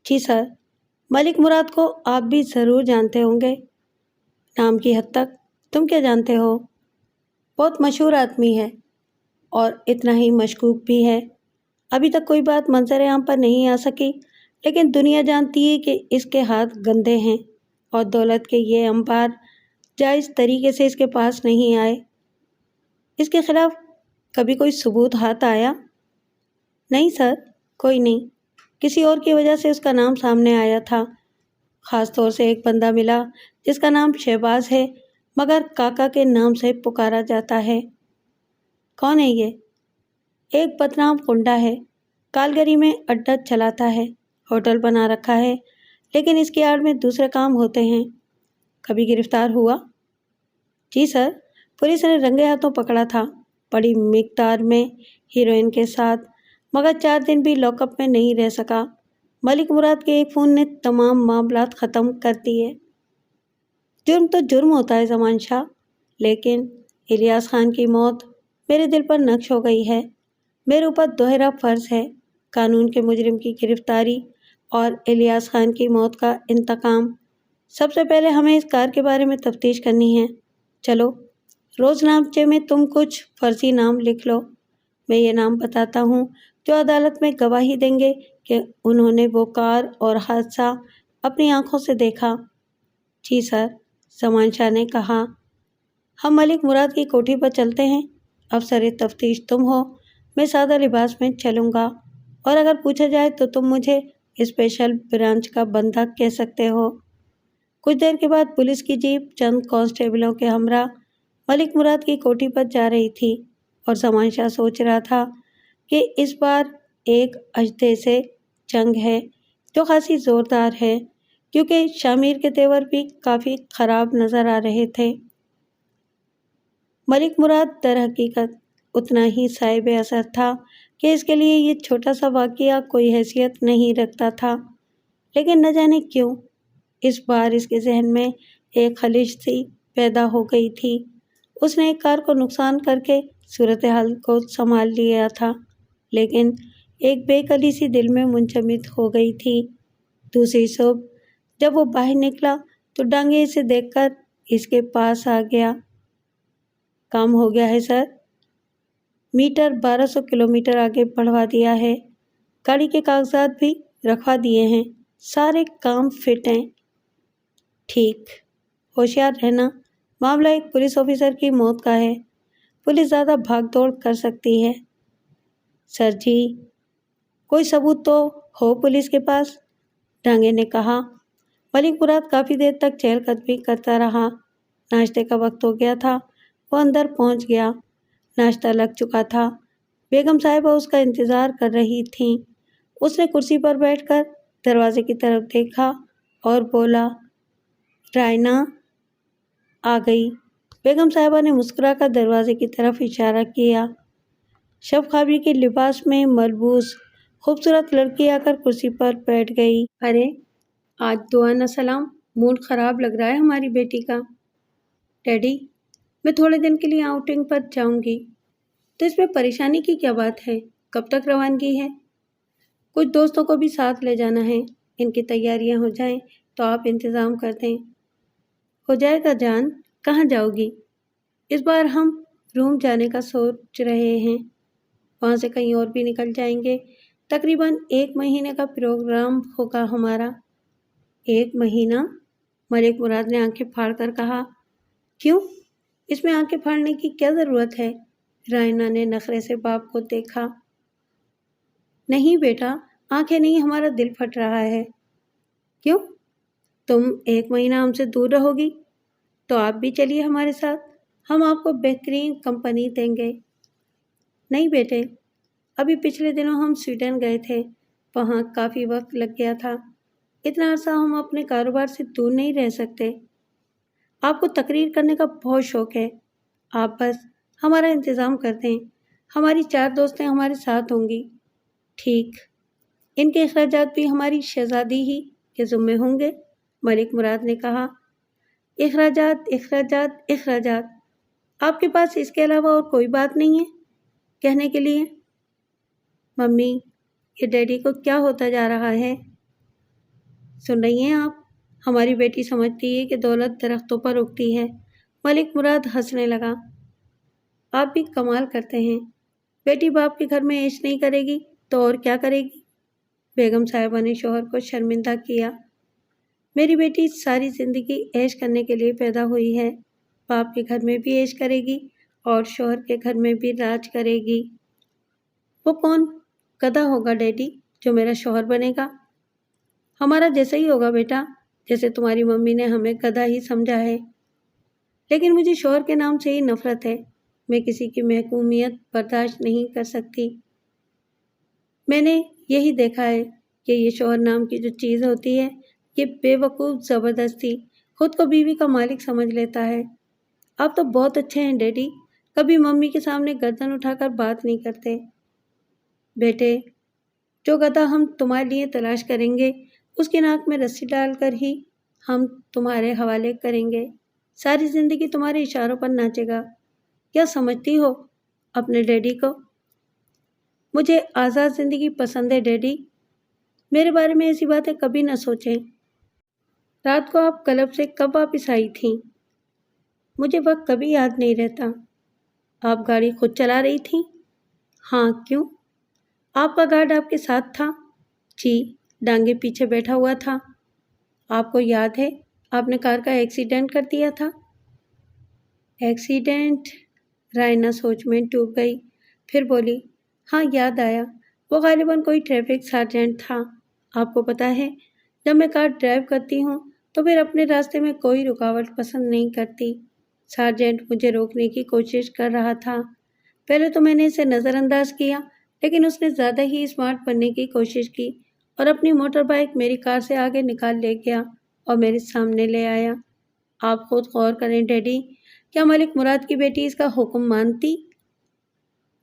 جی سر، ملک مراد کو آپ بھی ضرور جانتے ہوں گے۔ نام کی حد تک تم کیا جانتے ہو؟ بہت مشہور آدمی ہے اور اتنا ہی مشکوک بھی ہے۔ ابھی تک کوئی بات منظر عام پر نہیں آ سکی، لیکن دنیا جانتی ہے کہ اس کے ہاتھ گندے ہیں اور دولت کے یہ انبار جائز طریقے سے اس کے پاس نہیں آئے۔ اس کے خلاف کبھی کوئی ثبوت ہاتھ آیا؟ نہیں سر، کوئی نہیں۔ کسی اور کی وجہ سے اس کا نام سامنے آیا تھا، خاص طور سے ایک بندہ ملا جس کا نام شہباز ہے مگر کاکا کے نام سے پکارا جاتا ہے۔ کون ہے یہ؟ ایک بدنام گنڈا ہے، کالگری میں اڈہ چلاتا ہے، ہوٹل بنا رکھا ہے، لیکن اس کی آڑ میں دوسرے کام ہوتے ہیں۔ کبھی گرفتار ہوا؟ جی سر، پولیس نے رنگے ہاتھوں پکڑا تھا، بڑی مقدار میں ہیروئن کے ساتھ، مگر 4 دن بھی لاک اپ میں نہیں رہ سکا۔ ملک مراد کے ایک فون نے تمام معاملات ختم کر دیے۔ جرم تو جرم ہوتا ہے زمان شاہ، لیکن الیاس خان کی موت میرے دل پر نقش ہو گئی ہے۔ میرے اوپر دوہرا فرض ہے، قانون کے مجرم کی گرفتاری اور الیاس خان کی موت کا انتقام۔ سب سے پہلے ہمیں اس کار کے بارے میں تفتیش کرنی ہے۔ چلو، روزنامچے میں تم کچھ فرضی نام لکھ لو، میں یہ نام بتاتا ہوں جو عدالت میں گواہی دیں گے کہ انہوں نے وہ کار اور حادثہ اپنی آنکھوں سے دیکھا۔ جی سر، زمان شاہ نے کہا۔ ہم ملک مراد کی کوٹھی پر چلتے ہیں۔ افسر تفتیش تم ہو، میں سادہ لباس میں چلوں گا، اور اگر پوچھا جائے تو تم مجھے اسپیشل برانچ کا بندہ کہہ سکتے ہو۔ کچھ دیر کے بعد پولیس کی جیپ چند کانسٹیبلوں کے ہمراہ ملک مراد کی کوٹھی پر جا رہی تھی، اور زمان شاہ سوچ رہا تھا کہ اس بار ایک اژدھے سے جنگ ہے جو خاصی زوردار ہے، کیونکہ شامیر کے تیور بھی کافی خراب نظر آ رہے تھے۔ ملک مراد در حقیقت اتنا ہی صائب اثر تھا کہ اس کے لیے یہ چھوٹا سا واقعہ کوئی حیثیت نہیں رکھتا تھا۔ لیکن نہ جانے کیوں اس بار اس کے ذہن میں ایک خلش سی پیدا ہو گئی تھی۔ اس نے ایک کار کو نقصان کر کے صورتحال کو سنبھال لیا تھا، لیکن ایک بے کلی سی دل میں منجمد ہو گئی تھی۔ دوسری صبح جب وہ باہر نکلا تو ڈانگے اسے دیکھ کر اس کے پاس آ گیا۔ کام ہو گیا ہے سر، میٹر 1200 کلومیٹر آگے بڑھوا دیا ہے، گاڑی کے کاغذات بھی رکھوا دیے ہیں، سارے کام فٹ ہیں۔ ٹھیک، ہوشیار رہنا، معاملہ ایک پولیس آفیسر کی موت کا ہے، پولیس زیادہ بھاگ دوڑ کر سکتی ہے۔ سر جی، کوئی ثبوت تو ہو پولیس کے پاس، ڈانگے نے کہا۔ ملک مراد کافی دیر تک چہل قدمی کرتا رہا۔ ناشتے کا وقت ہو گیا تھا، وہ اندر پہنچ گیا۔ ناشتہ لگ چکا تھا، بیگم صاحبہ اس کا انتظار کر رہی تھیں۔ اس نے کرسی پر بیٹھ کر دروازے کی طرف دیکھا اور بولا، رائنا آ گئی۔ بیگم صاحبہ نے مسکرا کر دروازے کی طرف اشارہ کیا۔ شب خوابی کے لباس میں ملبوس خوبصورت لڑکی آ کر کرسی پر بیٹھ گئی۔ ارے آج دعا نہ سلام، موڈ خراب لگ رہا ہے ہماری بیٹی کا۔ ڈیڈی، میں تھوڑے دن کے لیے آؤٹنگ پر جاؤں گی۔ تو اس میں پریشانی کی کیا بات ہے؟ کب تک روانگی ہے؟ کچھ دوستوں کو بھی ساتھ لے جانا ہے، ان کی تیاریاں ہو جائیں تو آپ انتظام کر دیں۔ ہو جائے گا جان، کہاں جاؤ گی؟ اس بار ہم روم جانے کا سوچ رہے ہیں، وہاں سے کہیں اور بھی نکل جائیں گے۔ تقریباً 1 مہینے کا پروگرام ہوگا ہمارا۔ 1 مہینہ؟ ملک مراد نے آنکھیں پھاڑ کر کہا۔ کیوں؟ اس میں آنکھیں پھاڑنے کی کیا ضرورت ہے؟ رائنا نے نخرے سے باپ کو دیکھا۔ نہیں بیٹا، آنکھیں نہیں، ہمارا دل پھٹ رہا ہے۔ کیوں؟ تم 1 مہینہ ہم سے دور رہو گی تو آپ بھی چلیے ہمارے ساتھ، ہم آپ کو بہترین کمپنی دیں گے۔ نہیں بیٹے، ابھی پچھلے دنوں ہم سویڈن گئے تھے، وہاں کافی وقت لگ گیا تھا، اتنا عرصہ ہم اپنے کاروبار سے دور نہیں رہ سکتے۔ آپ کو تقریر کرنے کا بہت شوق ہے، آپ بس ہمارا انتظام کر دیں، ہماری 4 دوستیں ہمارے ساتھ ہوں گی۔ ٹھیک، ان کے اخراجات بھی ہماری شہزادی ہی کے ذمے ہوں گے، ملک مراد نے کہا۔ اخراجات اخراجات اخراجات، آپ کے پاس اس کے علاوہ اور کوئی بات نہیں ہے کہنے کے لیے؟ ممی، یہ ڈیڈی کو کیا ہوتا جا رہا ہے؟ سن رہی ہیں آپ؟ ہماری بیٹی سمجھتی ہے کہ دولت درختوں پر اگتی ہے۔ ملک مراد ہنسنے لگا۔ آپ بھی کمال کرتے ہیں، بیٹی باپ کے گھر میں عیش نہیں کرے گی تو اور کیا کرے گی؟ بیگم صاحبہ نے شوہر کو شرمندہ کیا۔ میری بیٹی ساری زندگی عیش کرنے کے لیے پیدا ہوئی ہے، باپ کے گھر میں بھی عیش کرے گی اور شوہر کے گھر میں بھی راج کرے گی۔ وہ کون گدھا ہوگا ڈیڈی جو میرا شوہر بنے گا؟ ہمارا جیسا ہی ہوگا بیٹا، جیسے تمہاری ممی نے ہمیں گدھا ہی سمجھا ہے۔ لیکن مجھے شوہر کے نام سے ہی نفرت ہے، میں کسی کی محکومیت برداشت نہیں کر سکتی۔ میں نے یہی دیکھا ہے کہ یہ شوہر نام کی جو چیز ہوتی ہے، یہ بے وقوف زبردستی خود کو بیوی کا مالک سمجھ لیتا ہے۔ آپ تو بہت اچھے ہیں ڈیڈی، کبھی ممی کے سامنے گردن اٹھا کر بات نہیں کرتے۔ بیٹے، جو گدھا ہم تمہارے لیے تلاش کریں گے، اس کی ناک میں رسی ڈال کر ہی ہم تمہارے حوالے کریں گے، ساری زندگی تمہارے اشاروں پر ناچے گا۔ کیا سمجھتی ہو اپنے ڈیڈی کو؟ مجھے آزاد زندگی پسند ہے ڈیڈی، میرے بارے میں ایسی باتیں کبھی نہ سوچیں۔ رات کو آپ کلب سے کب واپس آئی تھیں؟ مجھے وقت کبھی یاد نہیں رہتا۔ آپ گاڑی خود چلا رہی تھیں؟ ہاں، کیوں؟ آپ کا گارڈ آپ کے ساتھ تھا؟ جی، ڈانگے پیچھے بیٹھا ہوا تھا۔ آپ کو یاد ہے آپ نے کار کا ایکسیڈنٹ کر دیا تھا؟ ایکسیڈنٹ؟ رائنا سوچ میں ڈوب گئی، پھر بولی، ہاں یاد آیا، وہ غالباً کوئی ٹریفک سارجنٹ تھا۔ آپ کو پتہ ہے، جب میں کار ڈرائیو کرتی ہوں تو پھر اپنے راستے میں کوئی رکاوٹ پسند نہیں کرتی۔ سارجنٹ مجھے روکنے کی کوشش کر رہا تھا، پہلے تو میں نے اسے نظر انداز کیا، لیکن اس نے زیادہ ہی اسمارٹ بننے کی کوشش کی اور اپنی موٹر بائیک میری کار سے آگے نکال لے گیا اور میرے سامنے لے آیا۔ آپ خود غور کریں ڈیڈی، کیا ملک مراد کی بیٹی اس کا حکم مانتی؟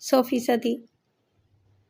100%।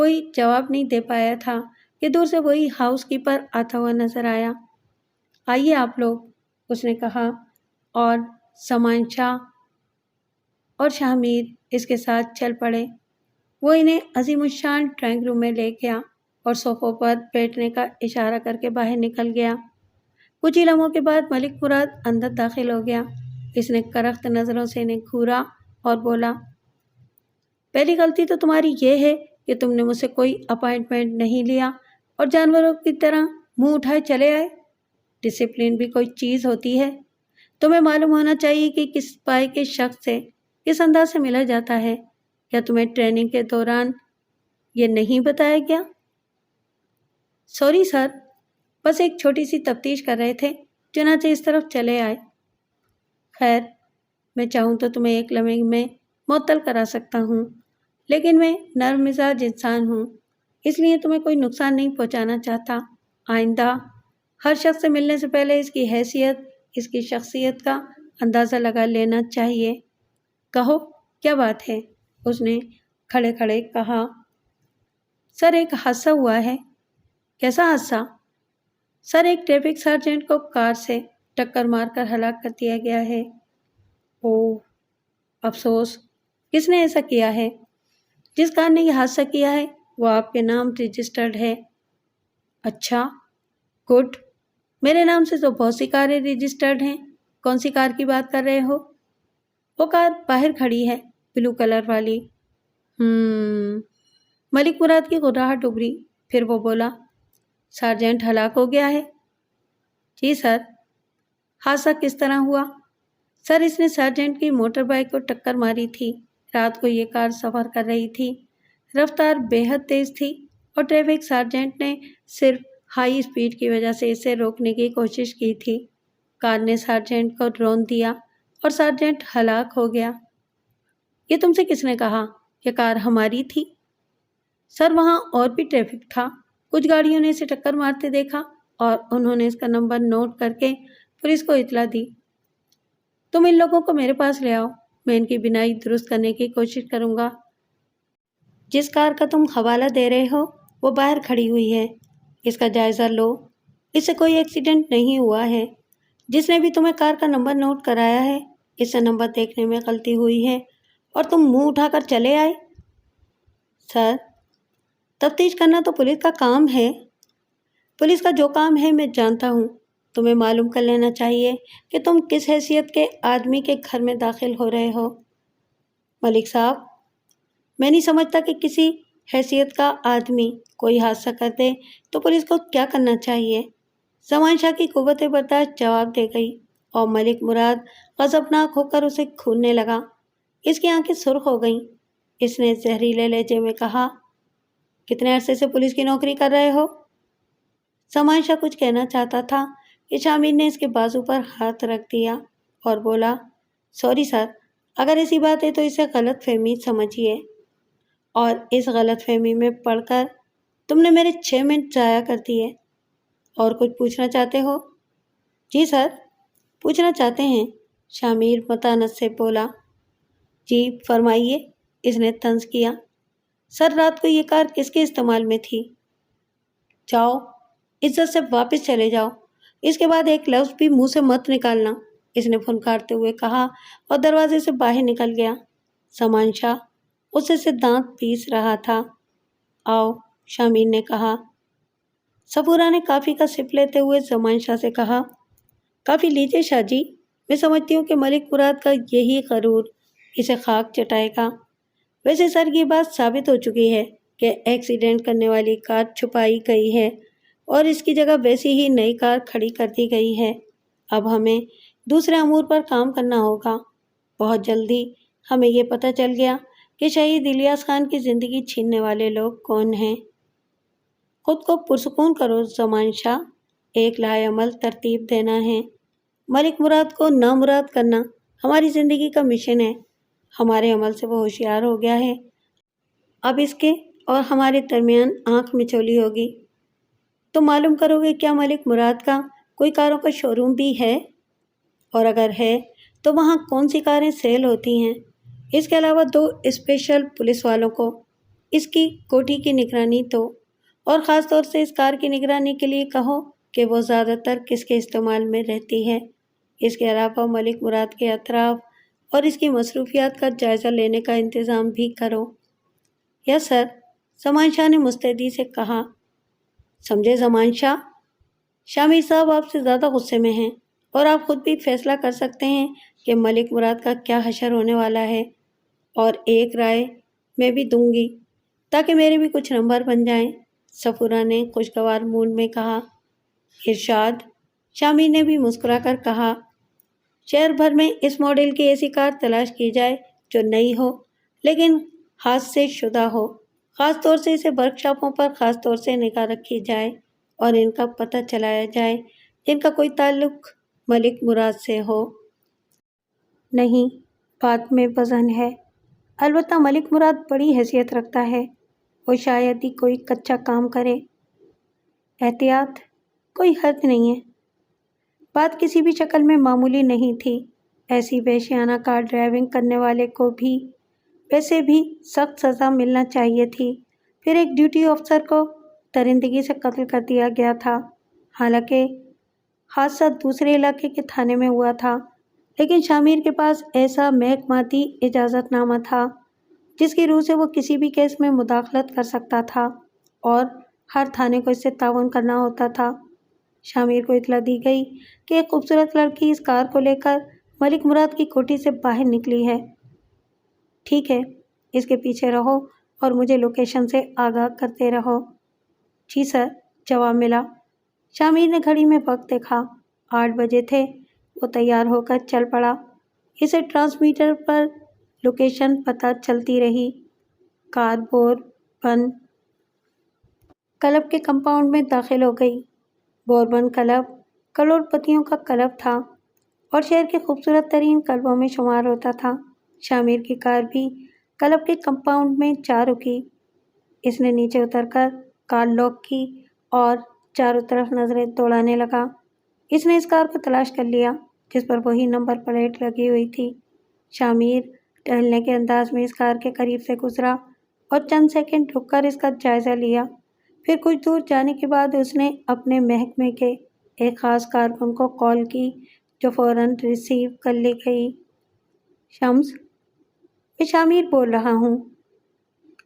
کوئی جواب نہیں دے پایا تھا کہ دور سے وہی ہاؤس کیپر آتا ہوا نظر آیا۔ آئیے آپ لوگ، اس نے کہا، اور سامان شاہ اور شاہ میر اس کے ساتھ چل پڑے۔ وہ انہیں عظیم الشان ڈرائنگ روم میں لے گیا اور صوفوں پر بیٹھنے کا اشارہ کر کے باہر نکل گیا۔ کچھ ہی لمحوں کے بعد ملک مراد اندر داخل ہو گیا۔ اس نے کرخت نظروں سے انہیں گھورا اور بولا، پہلی غلطی تو تمہاری یہ ہے کہ تم نے مجھ سے کوئی اپائنٹمنٹ نہیں لیا اور جانوروں کی طرح منہ اٹھائے چلے آئے۔ ڈسپلن بھی کوئی چیز ہوتی ہے۔ تمہیں معلوم ہونا چاہیے کہ کس پائے کے شخص سے کس انداز سے ملا جاتا ہے۔ کیا تمہیں ٹریننگ کے دوران یہ نہیں بتایا گیا؟ سوری سر، بس ایک چھوٹی سی تفتیش کر رہے تھے، چنانچہ اس طرف چلے آئے۔ خیر، میں چاہوں تو تمہیں ایک لمحے میں معطل کرا سکتا ہوں، لیکن میں نرم مزاج انسان ہوں، اس لیے تمہیں کوئی نقصان نہیں پہنچانا چاہتا۔ آئندہ ہر شخص سے ملنے سے پہلے اس کی حیثیت، اس کی شخصیت کا اندازہ لگا لینا چاہیے۔ کہو کیا بات ہے؟ اس نے کھڑے کھڑے کہا۔ سر، ایک حادثہ ہوا ہے۔ کیسا حادثہ؟ سر، ایک ٹریفک سارجنٹ کو کار سے ٹکر مار کر ہلاک کر دیا گیا ہے۔ اوہ، افسوس، کس نے ایسا کیا ہے؟ جس کار نے یہ حادثہ کیا ہے وہ آپ کے نام رجسٹرڈ ہے۔ اچھا، گڈ، میرے نام سے تو بہت سی کاریں رجسٹرڈ ہیں۔ کون سی کار کی بات کر رہے ہو؟ وہ کار باہر کھڑی ہے، بلو کلر والی۔ ملک مراد کی گھبراہٹ ابھری، پھر وہ بولا، سارجنٹ ہلاک ہو گیا ہے؟ جی سر۔ حادثہ کس طرح ہوا؟ سر، اس نے سارجنٹ کی موٹر بائک کو ٹکر ماری تھی۔ رات کو یہ کار سفر کر رہی تھی، رفتار بے حد تیز تھی اور ٹریفک سارجنٹ نے صرف ہائی اسپیڈ کی وجہ سے اسے روکنے کی کوشش کی تھی۔ کار نے سارجنٹ کو رون دیا اور سارجنٹ ہلاک ہو گیا۔ یہ تم سے کس نے کہا؟ یہ کار ہماری تھی۔ سر، وہاں اور بھی ٹریفک تھا، کچھ گاڑیوں نے اسے ٹکر مارتے دیکھا اور انہوں نے اس کا نمبر نوٹ کر کے پولیس کو اطلاع دی۔ تم ان لوگوں کو میرے پاس لے آؤ، میں ان کی بینائی درست کرنے کی کوشش کروں گا۔ جس کار کا تم حوالہ دے رہے ہو وہ باہر کھڑی ہوئی ہے، اس کا جائزہ لو، اس سے کوئی ایکسیڈنٹ نہیں ہوا ہے۔ جس نے بھی تمہیں کار کا نمبر نوٹ کرایا ہے، اس سے نمبر دیکھنے میں غلطی ہوئی ہے اور تم منہ اٹھا کر چلے آئے۔ سر، تفتیش کرنا تو پولیس کا کام ہے۔ پولیس کا جو کام ہے میں جانتا ہوں۔ تمہیں معلوم کر لینا چاہیے کہ تم کس حیثیت کے آدمی کے گھر میں داخل ہو رہے ہو۔ ملک صاحب، میں نہیں سمجھتا کہ کسی حیثیت کا آدمی کوئی حادثہ کر دے تو پولیس کو کیا کرنا چاہیے۔ زمان شاہ کی قوت برداشت جواب دے گئی اور ملک مراد غضبناک ہو کر اسے گھورنے لگا۔ اس کی آنکھیں سرخ ہو گئیں۔ اس نے زہریلے لہجے میں کہا، کتنے عرصے سے پولیس کی نوکری کر رہے ہو؟ زمان شاہ کچھ کہنا چاہتا تھا کہ شامل نے اس کے بازو پر ہاتھ رکھ دیا اور بولا، سوری سر، اگر ایسی بات ہے تو اسے غلط فہمی سمجھیے، اور اس غلط فہمی میں پڑھ کر تم نے میرے 6 منٹ ضائع کر دیے۔ اور کچھ پوچھنا چاہتے ہو؟ جی سر، پوچھنا چاہتے ہیں، شامیر متانت سے بولا۔ جی فرمائیے، اس نے طنز کیا۔ سر، رات کو یہ کار کس کے استعمال میں تھی؟ جاؤ، عزت سے واپس چلے جاؤ، اس کے بعد ایک لفظ بھی منہ سے مت نکالنا، اس نے پھنکارتے ہوئے کہا اور دروازے سے باہر نکل گیا۔ زمان شاہ اسے سے دانت پیس رہا تھا۔ آؤ، شامیر نے کہا۔ صفورہ نے کافی کا سپ لیتے ہوئے زمان شاہ سے کہا، کافی لیجیے شاہ جی، میں سمجھتی ہوں کہ ملک مراد کا یہی غرور اسے خاک چٹائے گا۔ ویسے سر، یہ بات ثابت ہو چکی ہے کہ ایکسیڈنٹ کرنے والی کار چھپائی گئی ہے اور اس کی جگہ ویسی ہی نئی کار کھڑی کر دی گئی ہے۔ اب ہمیں دوسرے امور پر کام کرنا ہوگا۔ بہت جلدی ہمیں یہ پتہ چل گیا کہ شہید الیاس خان کی زندگی چھیننے والے لوگ کون ہیں۔ خود کو پرسکون کرو زمان شاہ، ایک لائے عمل ترتیب دینا ہے۔ ملک مراد کو نامراد کرنا ہماری زندگی کا مشن ہے۔ ہمارے عمل سے وہ ہوشیار ہو گیا ہے، اب اس کے اور ہمارے درمیان آنکھ مچولی ہوگی۔ تو معلوم کرو گے کیا ملک مراد کا کوئی کاروں کا شو روم بھی ہے؟ اور اگر ہے تو وہاں کون سی کاریں سیل ہوتی ہیں؟ اس کے علاوہ 2 اسپیشل پولیس والوں کو اس کی کوٹھی کی نگرانی تو، اور خاص طور سے اس کار کی نگرانی کے لیے کہو کہ وہ زیادہ تر کس کے استعمال میں رہتی ہے۔ اس کے علاوہ ملک مراد کے اطراف اور اس کی مصروفیات کا جائزہ لینے کا انتظام بھی کرو۔ یس سر، زمان شاہ نے مستعدی سے کہا۔ سمجھے زمان شاہ، شامر صاحب آپ سے زیادہ غصے میں ہیں، اور آپ خود بھی فیصلہ کر سکتے ہیں کہ ملک مراد کا کیا حشر ہونے والا ہے، اور ایک رائے میں بھی دوں گی تاکہ میرے بھی کچھ نمبر بن جائیں، صفورہ نے خوشگوار مون میں کہا۔ ارشاد، شامر نے بھی مسکرا کر کہا۔ شہر بھر میں اس ماڈل کی ایسی کار تلاش کی جائے جو نئی ہو لیکن ہاتھ سے شدہ ہو، خاص طور سے اسے ورک شاپوں پر خاص طور سے نگاہ رکھی جائے اور ان کا پتہ چلایا جائے جن کا کوئی تعلق ملک مراد سے ہو۔ نہیں، بات میں وزن ہے۔ البتہ ملک مراد بڑی حیثیت رکھتا ہے، وہ شاید ہی کوئی کچا کام کرے۔ احتیاط، کوئی حرج نہیں ہے۔ بات کسی بھی شکل میں معمولی نہیں تھی۔ ایسی وحشیانہ کار ڈرائیونگ کرنے والے کو بھی ویسے بھی سخت سزا ملنا چاہیے تھی۔ پھر ایک ڈیوٹی افسر کو درندگی سے قتل کر دیا گیا تھا۔ حالانکہ حادثہ دوسرے علاقے کے تھانے میں ہوا تھا، لیکن شامر کے پاس ایسا محکماتی اجازت نامہ تھا جس کی روح سے وہ کسی بھی کیس میں مداخلت کر سکتا تھا اور ہر تھانے کو اس سے تعاون کرنا ہوتا تھا۔ شامر کو اطلاع دی گئی کہ ایک خوبصورت لڑکی اس کار کو لے کر ملک مراد کی کوٹھی سے باہر نکلی ہے۔ ٹھیک ہے، اس کے پیچھے رہو اور مجھے لوکیشن سے آگاہ کرتے رہو۔ جی سر، جواب ملا۔ شامر نے گھڑی میں وقت دیکھا۔ 8 بجے تھے۔ وہ تیار ہو کر چل پڑا۔ اسے ٹرانسمیٹر پر لوکیشن پتہ چلتی رہی۔ کار بوربن کلب کے کمپاؤنڈ میں داخل ہو گئی۔ بوربن کلب کروڑ پتیوں کا کلب تھا اور شہر کے خوبصورت ترین کلبوں میں شمار ہوتا تھا۔ شامر کی کار بھی کلب کے کمپاؤنڈ میں جا رکی۔ اس نے نیچے اتر کر کار لاک کی اور چاروں طرف نظریں دوڑانے لگا۔ اس نے اس کار کو تلاش کر لیا جس پر وہی نمبر پلیٹ لگی ہوئی تھی۔ شامر ٹہلنے کے انداز میں اس کار کے قریب سے گزرا اور چند سیکنڈ رک کر اس کا جائزہ لیا۔ پھر کچھ دور جانے کے بعد اس نے اپنے محکمے کے ایک خاص کارکن کو کال کی جو فوراً ریسیو کر لی گئی۔ شمس، میں شامر بول رہا ہوں۔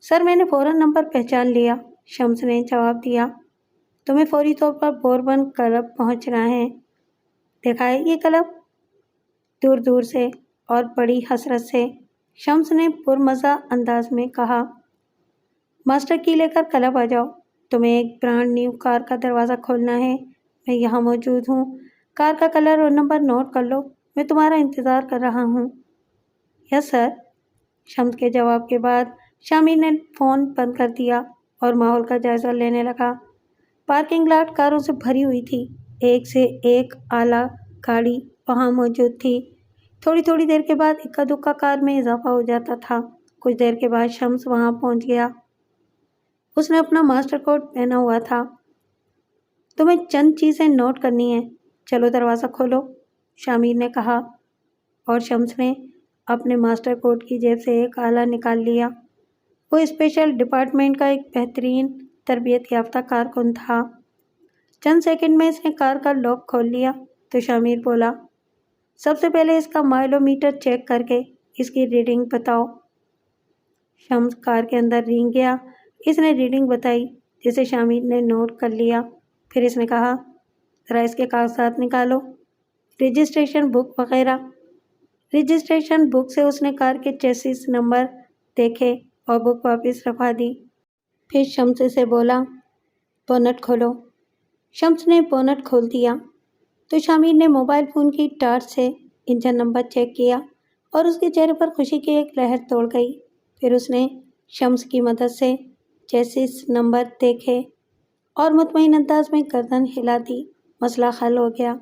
سر، میں نے فوراً نمبر پہچان لیا، شمس نے جواب دیا۔ تمہیں فوری طور پر بوربن کلب پہنچنا ہے۔ دیکھا ہے یہ کلب؟ دور دور سے اور بڑی حسرت سے شمس نے پرمزہ انداز میں کہا۔ ماسٹر کی لے کر کلب آ جاؤ۔ تمہیں ایک برانڈ نیو کار کا دروازہ کھولنا ہے۔ میں یہاں موجود ہوں۔ کار کا کلر اور نمبر نوٹ کر لو۔ میں تمہارا انتظار کر رہا ہوں۔ یس سر۔ شمس کے جواب کے بعد شامر نے فون بند کر دیا اور ماحول کا جائزہ لینے لگا۔ پارکنگ لاٹ کاروں سے بھری ہوئی تھی۔ ایک سے ایک اعلیٰ گاڑی وہاں موجود تھی۔ تھوڑی دیر کے بعد اکا دکا کار میں اضافہ ہو جاتا تھا۔ کچھ دیر کے بعد شمس وہاں پہنچ گیا۔ اس نے اپنا ماسٹر کوٹ پہنا ہوا تھا۔ تمہیں چند چیزیں نوٹ کرنی ہیں۔ چلو دروازہ کھولو، شامر نے کہا، اور شمس نے اپنے ماسٹر کوٹ کی جیب سے ایک آلہ نکال لیا۔ وہ اسپیشل ڈپارٹمنٹ کا ایک بہترین تربیت یافتہ کارکن تھا۔ چند سیکنڈ میں اس نے کار کا لاک کھول لیا تو شامر بولا، سب سے پہلے اس کا مائلو میٹر چیک کر کے اس کی ریڈنگ بتاؤ۔ شمس کار کے اندر رینگ گیا۔ اس نے ریڈنگ بتائی جسے شامر نے نوٹ کر لیا۔ پھر اس نے کہا، ذرا اس کے کاغذات نکالو، رجسٹریشن بک وغیرہ۔ رجسٹریشن بک سے اس نے کار کے چیسس نمبر دیکھے اور بک واپس رکھوا دی۔ پھر شمس سے بولا، بونٹ کھولو۔ شمس نے بونٹ کھول دیا تو شامر نے موبائل فون کی ٹارچ سے انجن نمبر چیک کیا اور اس کے چہرے پر خوشی کی ایک لہر دوڑ گئی۔ پھر اس نے شمس کی مدد سے چیسس نمبر دیکھے اور مطمئن انداز میں گردن ہلا دی۔ مسئلہ حل ہو گیا۔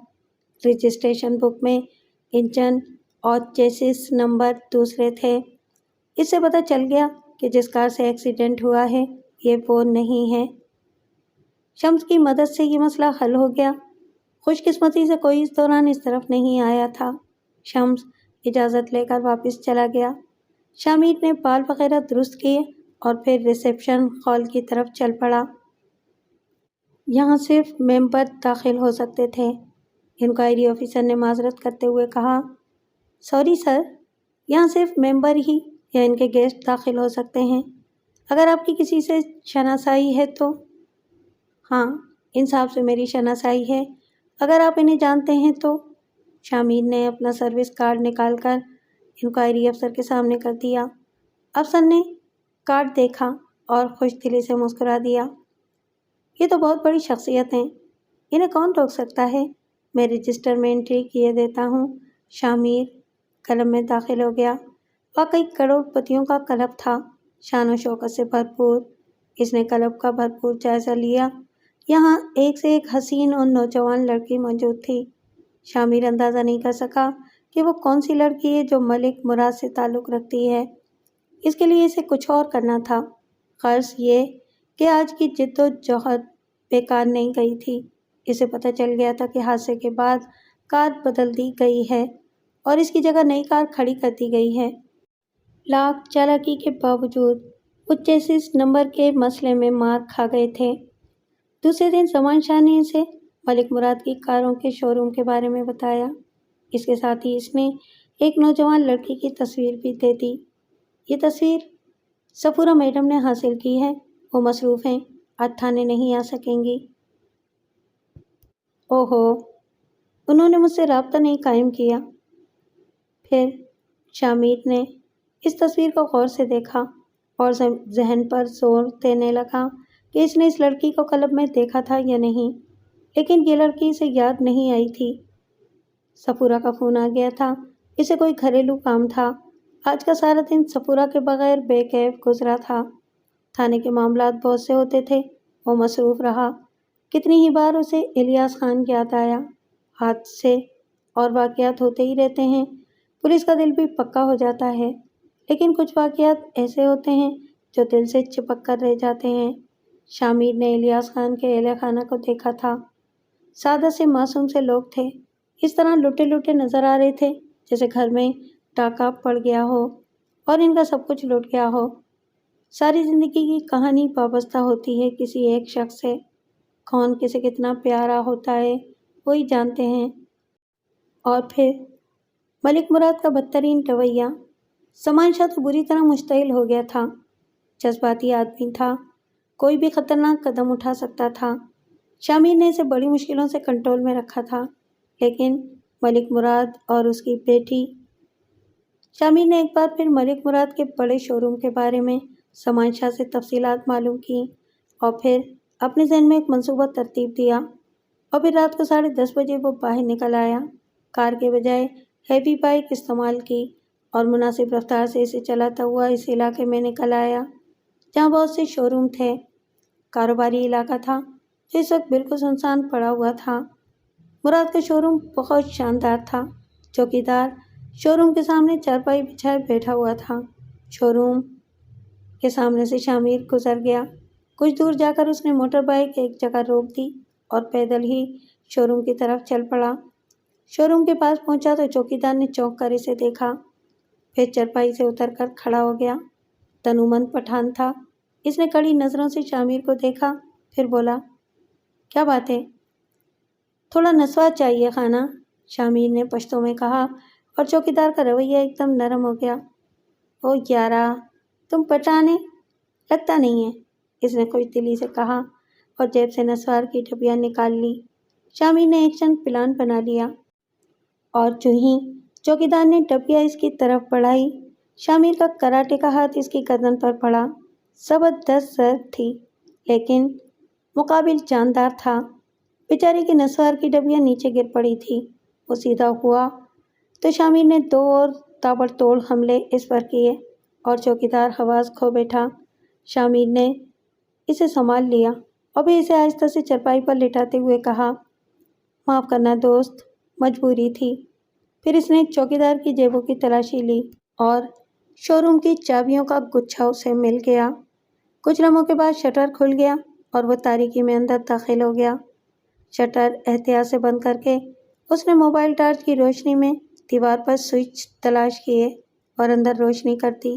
رجسٹریشن بک میں انجن اور چیسس نمبر دوسرے تھے۔ اس سے پتہ چل گیا کہ جس کار سے ایکسیڈنٹ ہوا ہے یہ وہ نہیں ہے۔ شمس کی مدد سے یہ مسئلہ حل ہو گیا۔ خوش قسمتی سے کوئی اس دوران اس طرف نہیں آیا تھا۔ شمس اجازت لے کر واپس چلا گیا۔ شامر نے بال وغیرہ درست کیے اور پھر ریسیپشن ہال کی طرف چل پڑا۔ یہاں صرف ممبر داخل ہو سکتے تھے۔ انکوائری آفیسر نے معذرت کرتے ہوئے کہا، سوری سر، یہاں صرف ممبر ہی یا ان کے گیسٹ داخل ہو سکتے ہیں۔ اگر آپ کی کسی سے شناسائی ہے تو؟ ہاں، ان صاحب سے میری شناسائی ہے، اگر آپ انہیں جانتے ہیں تو؟ شامیر نے اپنا سروس کارڈ نکال کر انکوائری افسر کے سامنے کر دیا۔ افسر نے کارڈ دیکھا اور خوش دلی سے مسکرا دیا۔ یہ تو بہت بڑی شخصیت ہیں، انہیں کون روک سکتا ہے؟ میں رجسٹر میں انٹری کیے دیتا ہوں۔ شامیر کلب میں داخل ہو گیا۔ واقعی کروڑ پتیوں کا کلب تھا، شان و شوکت سے بھرپور۔ اس نے کلب کا بھرپور جائزہ لیا۔ یہاں ایک سے ایک حسین اور نوجوان لڑکی موجود تھی۔ شامیر اندازہ نہیں کر سکا کہ وہ کون سی لڑکی ہے جو ملک مراد سے تعلق رکھتی ہے۔ اس کے لیے اسے کچھ اور کرنا تھا۔ غرض یہ کہ آج کی جد و جہد بیکار نہیں گئی تھی۔ اسے پتہ چل گیا تھا کہ حادثے کے بعد کار بدل دی گئی ہے اور اس کی جگہ نئی کار کھڑی کر دی گئی ہے۔ لاکھ چالاکی کے باوجود وہ چیسس نمبر کے مسئلے میں مار کھا گئے تھے۔ دوسرے دن زمان شاہ نے اسے ملک مراد کی کاروں کے شو روم کے بارے میں بتایا۔ اس کے ساتھ ہی اس نے ایک نوجوان لڑکی کی تصویر بھی دے دی۔ یہ تصویر صفورہ میڈم نے حاصل کی ہے، وہ مصروف ہیں، آج تھانے نہیں آ سکیں گی۔ اوہو، انہوں نے مجھ سے رابطہ نہیں قائم کیا۔ پھر شامیر نے اس تصویر کو غور سے دیکھا اور ذہن پر زور دینے لگا کہ اس نے اس لڑکی کو کلب میں دیکھا تھا یا نہیں، لیکن یہ لڑکی اسے یاد نہیں آئی تھی۔ صفورہ کا فون آ گیا تھا، اسے کوئی گھریلو کام تھا۔ آج کا سارا دن صفورہ کے بغیر بے کیف گزرا تھا۔ تھانے کے معاملات بہت سے ہوتے تھے، وہ مصروف رہا۔ کتنی ہی بار اسے الیاس خان یاد آیا۔ حادثے اور واقعات ہوتے ہی رہتے ہیں، پولیس کا دل بھی پکا ہو جاتا ہے، لیکن کچھ واقعات ایسے ہوتے ہیں جو دل سے چپک کر رہ جاتے ہیں۔ شامیر نے الیاس خان کے اہل خانہ کو دیکھا تھا۔ سادہ سے معصوم سے لوگ تھے، اس طرح لٹے لٹے نظر آ رہے تھے جیسے گھر میں ڈاکہ پڑ گیا ہو اور ان کا سب کچھ لٹ گیا ہو۔ ساری زندگی کی کہانی وابستہ ہوتی ہے کسی ایک شخص سے۔ کون کسے کتنا پیارا ہوتا ہے وہی جانتے ہیں۔ اور پھر ملک مراد کا بدترین رویہ۔ زمان شاہ تو بری طرح مشتعل ہو گیا تھا، جذباتی آدمی تھا، کوئی بھی خطرناک قدم اٹھا سکتا تھا۔ شامیر نے اسے بڑی مشکلوں سے کنٹرول میں رکھا تھا، لیکن ملک مراد اور اس کی بیٹی۔ شامیر نے ایک بار پھر ملک مراد کے بڑے شو روم کے بارے میں زمان شاہ سے تفصیلات معلوم کی اور پھر اپنے ذہن میں ایک منصوبہ ترتیب دیا، اور پھر رات کو 10:30 بجے وہ باہر نکل آیا۔ کار کے بجائے ہیوی بائک استعمال کی اور مناسب رفتار سے اسے چلاتا ہوا اس علاقے میں نکل آیا جہاں بہت سے شو روم تھے۔ کاروباری علاقہ تھا جو اس وقت بالکل سنسان پڑا ہوا تھا۔ مراد کا شو روم بہت شاندار تھا۔ چوکیدار شو روم کے سامنے چارپائی بچھائے بیٹھا ہوا تھا۔ شو روم کے سامنے سے شامیر گزر گیا۔ کچھ دور جا کر اس نے موٹر بائک ایک جگہ روک دی اور پیدل ہی شو روم کی طرف چل پڑا۔ شو روم کے پاس پہنچا تو چوکیدار نے چونک کر اسے دیکھا، پھر چارپائی سے اتر کر کھڑا ہو گیا۔ تنومند پٹھان تھا۔ اس نے کڑی نظروں سے شامیر کو دیکھا، پھر بولا، کیا بات ہے؟ تھوڑا نسوار چاہیے خانہ، شامیر نے پشتو میں کہا، اور چوکیدار کا رویہ ایک دم نرم ہو گیا۔ او یارا، تم پٹھانے لگتا نہیں ہے، اس نے خوش دلی سے کہا اور جیب سے نسوار کی ڈبیا نکال لی۔ شامیر نے ایکشن پلان بنا لیا اور جو ہی چوکیدار نے ڈبیا اس کی طرف بڑھائی، شامیر کا کراٹے کا ہاتھ اس کی گردن پر پڑا۔ زبردست ضرب تھی، لیکن مقابل جاندار تھا۔ بیچارے کی نسوار کی ڈبیا نیچے گر پڑی تھی۔ وہ سیدھا ہوا تو شامیر نے 2 اور تابڑ توڑ حملے اس پر کیے اور چوکیدار حواس کھو بیٹھا۔ شامیر نے اسے سنبھال لیا اور پھر اسے آہستہ سے چرپائی پر لٹاتے ہوئے کہا، معاف کرنا دوست، مجبوری تھی۔ پھر اس نے چوکیدار کی جیبوں کی تلاشی لی اور شو روم کی چابیوں کا گچھا اسے مل گیا۔ کچھ لمحوں کے بعد شٹر کھل گیا اور وہ تاریکی میں اندر داخل ہو گیا۔ شٹر احتیاط سے بند کر کے اس نے موبائل ٹارچ کی روشنی میں دیوار پر سوئچ تلاش کیے اور اندر روشنی کر دی۔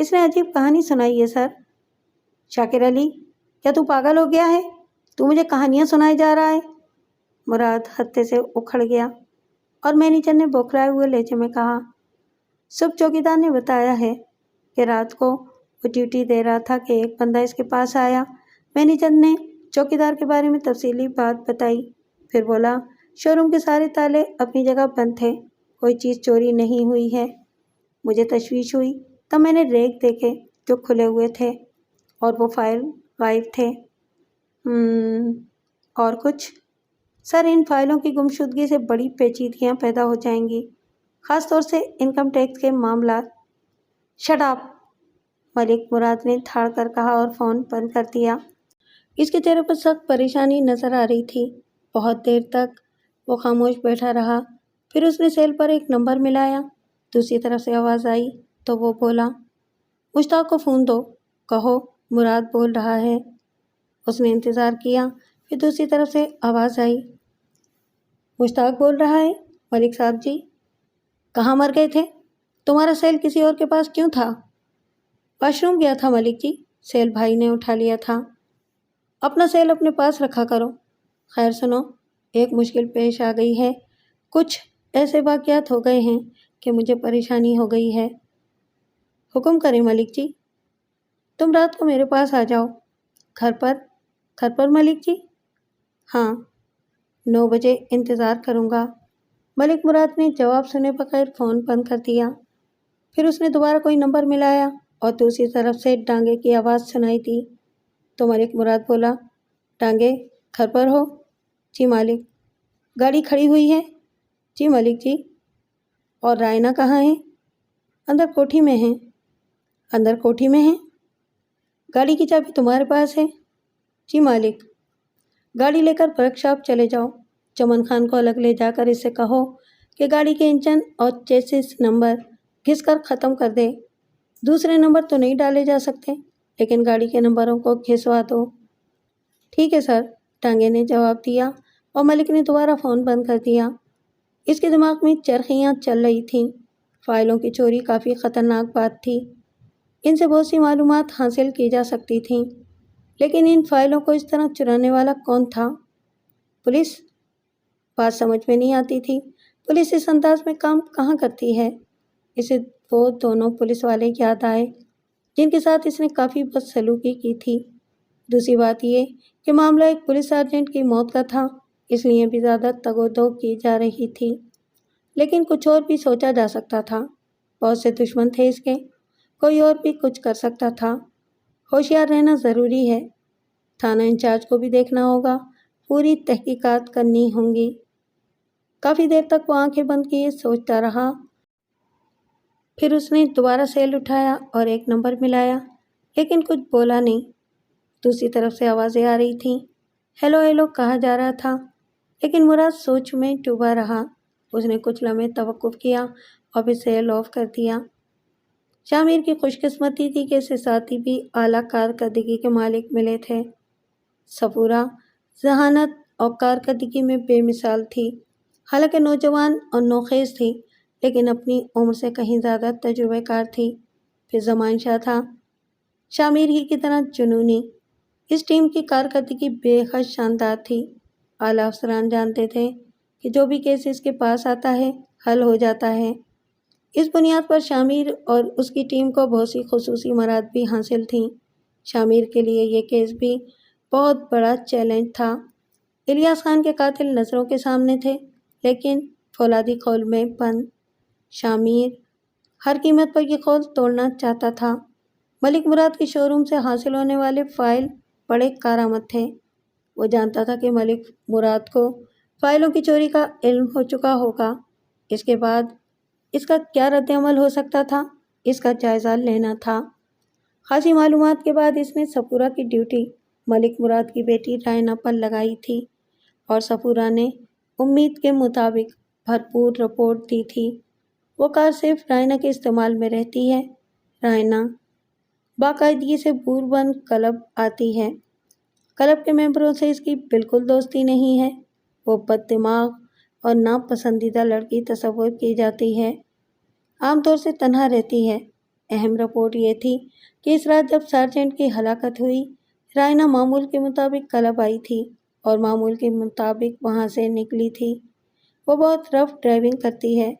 اس نے عجیب کہانی سنائی ہے سر۔ شاکر علی، کیا تو پاگل ہو گیا ہے؟ تو مجھے کہانیاں سنائے جا رہا ہے؟ مراد ہتے سے اکھڑ گیا اور مینیجر نے بوکھلائے ہوئے لہجے میں کہا، صبح چوکیدار نے بتایا ہے کہ رات کو وہ ڈیوٹی دے رہا تھا کہ ایک بندہ اس کے پاس آیا۔ مینیجر نے چوکیدار کے بارے میں تفصیلی بات بتائی، پھر بولا، شو روم کے سارے تالے اپنی جگہ بند تھے، کوئی چیز چوری نہیں ہوئی ہے۔ مجھے تشویش ہوئی، تب میں نے ریک دیکھے جو کھلے ہوئے تھے اور وہ فائل غائب تھے۔ اور کچھ؟ سر، ان فائلوں کی گمشدگی سے بڑی پیچیدگیاں پیدا ہو جائیں گی، خاص طور سے انکم ٹیکس کے معاملات۔ Shut up! ملک مراد نے دھاڑ کر کہا اور فون بند کر دیا۔ اس کے چہرے پر سخت پریشانی نظر آ رہی تھی۔ بہت دیر تک وہ خاموش بیٹھا رہا، پھر اس نے سیل پر ایک نمبر ملایا۔ دوسری طرف سے آواز آئی تو وہ بولا، مشتاق کو فون دو، کہو مراد بول رہا ہے۔ اس نے انتظار کیا، پھر دوسری طرف سے آواز آئی، مشتاق بول رہا ہے؟ ملک صاحب جی، کہاں مر گئے تھے؟ تمہارا سیل کسی اور کے پاس کیوں تھا؟ واش روم گیا تھا ملک جی، سیل بھائی نے اٹھا لیا تھا۔ اپنا سیل اپنے پاس رکھا کرو۔ خیر سنو، ایک مشکل پیش آ گئی ہے، کچھ ایسے واقعات ہو گئے ہیں کہ مجھے پریشانی ہو گئی ہے۔ حکم کریں ملک جی۔ تم رات کو میرے پاس آ جاؤ۔ گھر پر ملک جی؟ ہاں، 9 بجے انتظار کروں گا۔ ملک مراد نے جواب سنے بغیر فون بند کر دیا۔ پھر اس نے دوبارہ کوئی نمبر ملایا اور دوسری طرف سے ڈانگے کی آواز سنائی دی تو ملک مراد بولا، ڈانگے، گھر پر ہو؟ جی مالک۔ گاڑی کھڑی ہوئی ہے؟ جی ملک جی۔ اور رائنا کہاں ہے؟ اندر کوٹھی میں ہیں۔ اندر کوٹھی میں ہیں؟ گاڑی کی چابی تمہارے پاس ہے؟ جی مالک۔ گاڑی لے کر ورک شاپ چلے جاؤ، چمن خان کو الگ لے جا کر اس سے کہو کہ گاڑی کے انجن اور چیسس نمبر گھس کر ختم کر دے۔ دوسرے نمبر تو نہیں ڈالے جا سکتے، لیکن گاڑی کے نمبروں کو گھسوا دو۔ ٹھیک ہے سر، ٹانگے نے جواب دیا اور ملک نے دوبارہ فون بند کر دیا۔ اس کے دماغ میں چرخیاں چل رہی تھیں۔ فائلوں کی چوری کافی خطرناک بات تھی، ان سے بہت سی معلومات حاصل کی جا سکتی تھیں، لیکن ان فائلوں کو اس طرح چرانے والا کون تھا؟ پولیس؟ بات سمجھ میں نہیں آتی تھی، پولیس اس انداز میں کام کہاں کرتی ہے؟ اسے وہ دونوں پولیس والے یاد آئے جن کے ساتھ اس نے کافی بدسلوکی کی تھی۔ دوسری بات یہ کہ معاملہ ایک پولیس سرجنٹ کی موت کا تھا، اس لیے بھی زیادہ تگ و دو کی جا رہی تھی، لیکن کچھ اور بھی سوچا جا سکتا تھا۔ بہت سے دشمن تھے اس کے، کوئی اور بھی کچھ کر سکتا تھا۔ ہوشیار رہنا ضروری ہے۔ تھانہ انچارج کو بھی دیکھنا ہوگا، پوری تحقیقات کرنی ہوں گی۔ کافی دیر تک وہ آنکھیں بند کیے سوچتا رہا، پھر اس نے دوبارہ سیل اٹھایا اور ایک نمبر ملایا، لیکن کچھ بولا نہیں۔ دوسری طرف سے آوازیں آ رہی تھیں، ہیلو ہیلو کہا جا رہا تھا، لیکن مراد سوچ میں ڈوبا رہا۔ اس نے کچھ لمحے توقف کیا اور پھر سیل آف کر دیا۔ شامیر کی خوش قسمتی تھی کہ اسے ساتھی بھی اعلیٰ کارکردگی کے مالک ملے تھے۔ صفورہ ذہانت اور کارکردگی میں بے مثال تھی، حالانکہ نوجوان اور نوخیز تھی، لیکن اپنی عمر سے کہیں زیادہ تجربہ کار تھی۔ پھر زمان شاہ تھا، شامیر ہی کی طرح جنونی۔ اس ٹیم کی کارکردگی بے حد شاندار تھی۔ اعلیٰ افسران جانتے تھے کہ جو بھی کیس اس کے پاس آتا ہے حل ہو جاتا ہے۔ اس بنیاد پر شامیر اور اس کی ٹیم کو بہت سی خصوصی مہارت بھی حاصل تھیں۔ شامیر کے لیے یہ کیس بھی بہت بڑا چیلنج تھا۔ الیاس خان کے قاتل نظروں کے سامنے تھے، لیکن فولادی خول میں بند۔ شامیر ہر قیمت پر یہ خول توڑنا چاہتا تھا۔ ملک مراد کے شو روم سے حاصل ہونے والے فائل بڑے کارآمد تھے۔ وہ جانتا تھا کہ ملک مراد کو فائلوں کی چوری کا علم ہو چکا ہوگا۔ اس کے بعد اس کا کیا رد عمل ہو سکتا تھا، اس کا جائزہ لینا تھا۔ خاصی معلومات کے بعد اس نے صفورہ کی ڈیوٹی ملک مراد کی بیٹی رائنا پر لگائی تھی، اور صفورہ نے امید کے مطابق بھرپور رپورٹ دی تھی۔ وہ کار صرف رائنا کے استعمال میں رہتی ہے۔ رائنا باقاعدگی سے بوربن کلب آتی ہے۔ کلب کے ممبروں سے اس کی بالکل دوستی نہیں ہے۔ وہ بد دماغ اور ناپسندیدہ لڑکی تصور کی جاتی ہے۔ عام طور سے تنہا رہتی ہے، اہم رپورٹ یہ تھی کہ اس رات جب سارجنٹ کی ہلاکت ہوئی، رائنا معمول کے مطابق کلب آئی تھی اور معمول کے مطابق وہاں سے نکلی تھی۔ وہ بہت رف ڈرائیونگ کرتی ہے۔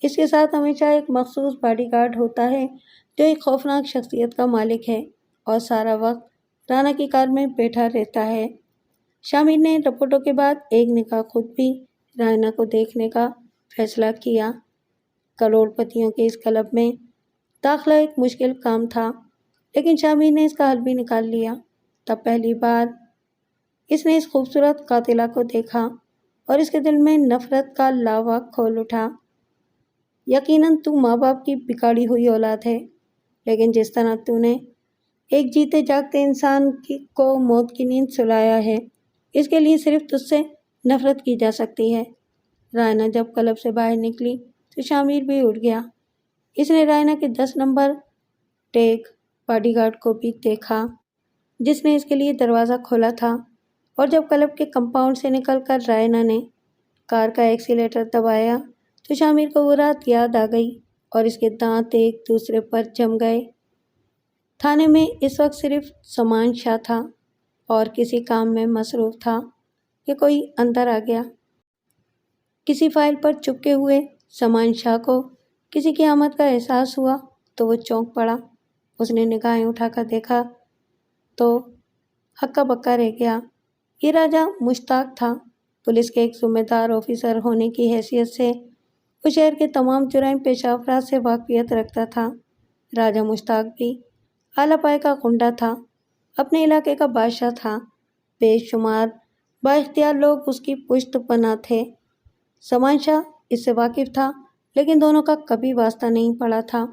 اس کے ساتھ ہمیشہ ایک مخصوص باڈی گارڈ ہوتا ہے جو ایک خوفناک شخصیت کا مالک ہے اور سارا وقت رانا کی کار میں بیٹھا رہتا ہے۔ شامر نے رپورٹوں کے بعد ایک نگاہ خود بھی رائنا کو دیکھنے کا فیصلہ کیا۔ کروڑ پتیوں کے اس کلب میں داخلہ ایک مشکل کام تھا، لیکن شامر نے اس کا حل بھی نکال لیا۔ تب پہلی بار اس نے اس خوبصورت قاتلہ کو دیکھا اور اس کے دل میں نفرت کا لاوا کھول اٹھا۔ یقیناً تو ماں باپ کی بگاڑی ہوئی اولاد ہے، لیکن جس طرح تو نے ایک جیتے جاگتے انسان کو موت کی نیند سلایا ہے، اس کے لیے صرف تجھ سے نفرت کی جا سکتی ہے۔ رائنا جب کلب سے باہر نکلی تو شامر بھی اٹھ گیا۔ اس نے رائنا کے 10 نمبر ٹیگ باڈی گارڈ کو بھی دیکھا جس نے اس کے لیے دروازہ کھولا تھا، اور جب کلب کے کمپاؤنڈ سے نکل کر رائنا نے کار کا ایکسیلیٹر دبایا تو شامر کو وہ رات یاد آ گئی اور اس کے دانت ایک دوسرے پر جم گئے۔ تھانے میں اس وقت صرف سمان شاہ تھا اور کسی کام میں مصروف تھا کہ کوئی اندر آ گیا۔ کسی فائل پر چپکے ہوئے سمان شاہ کو کسی کی آمد کا احساس ہوا تو وہ چونک پڑا۔ اس نے نگاہیں اٹھا کر دیکھا تو ہکا بکا رہ گیا۔ یہ راجہ مشتاق تھا۔ پولیس کے ایک ذمہ دار آفیسر ہونے کی حیثیت سے وہ شہر کے تمام جرائم پیشہ افراد سے واقفیت رکھتا تھا۔ راجہ مشتاق بھی اعلیٰ پائے کا غنڈہ تھا، اپنے علاقے کا بادشاہ تھا۔ بے شمار با اختیار لوگ اس کی پشت پناہ تھے۔ سمان شاہ اس سے واقف تھا، لیکن دونوں کا کبھی واسطہ نہیں پڑا تھا۔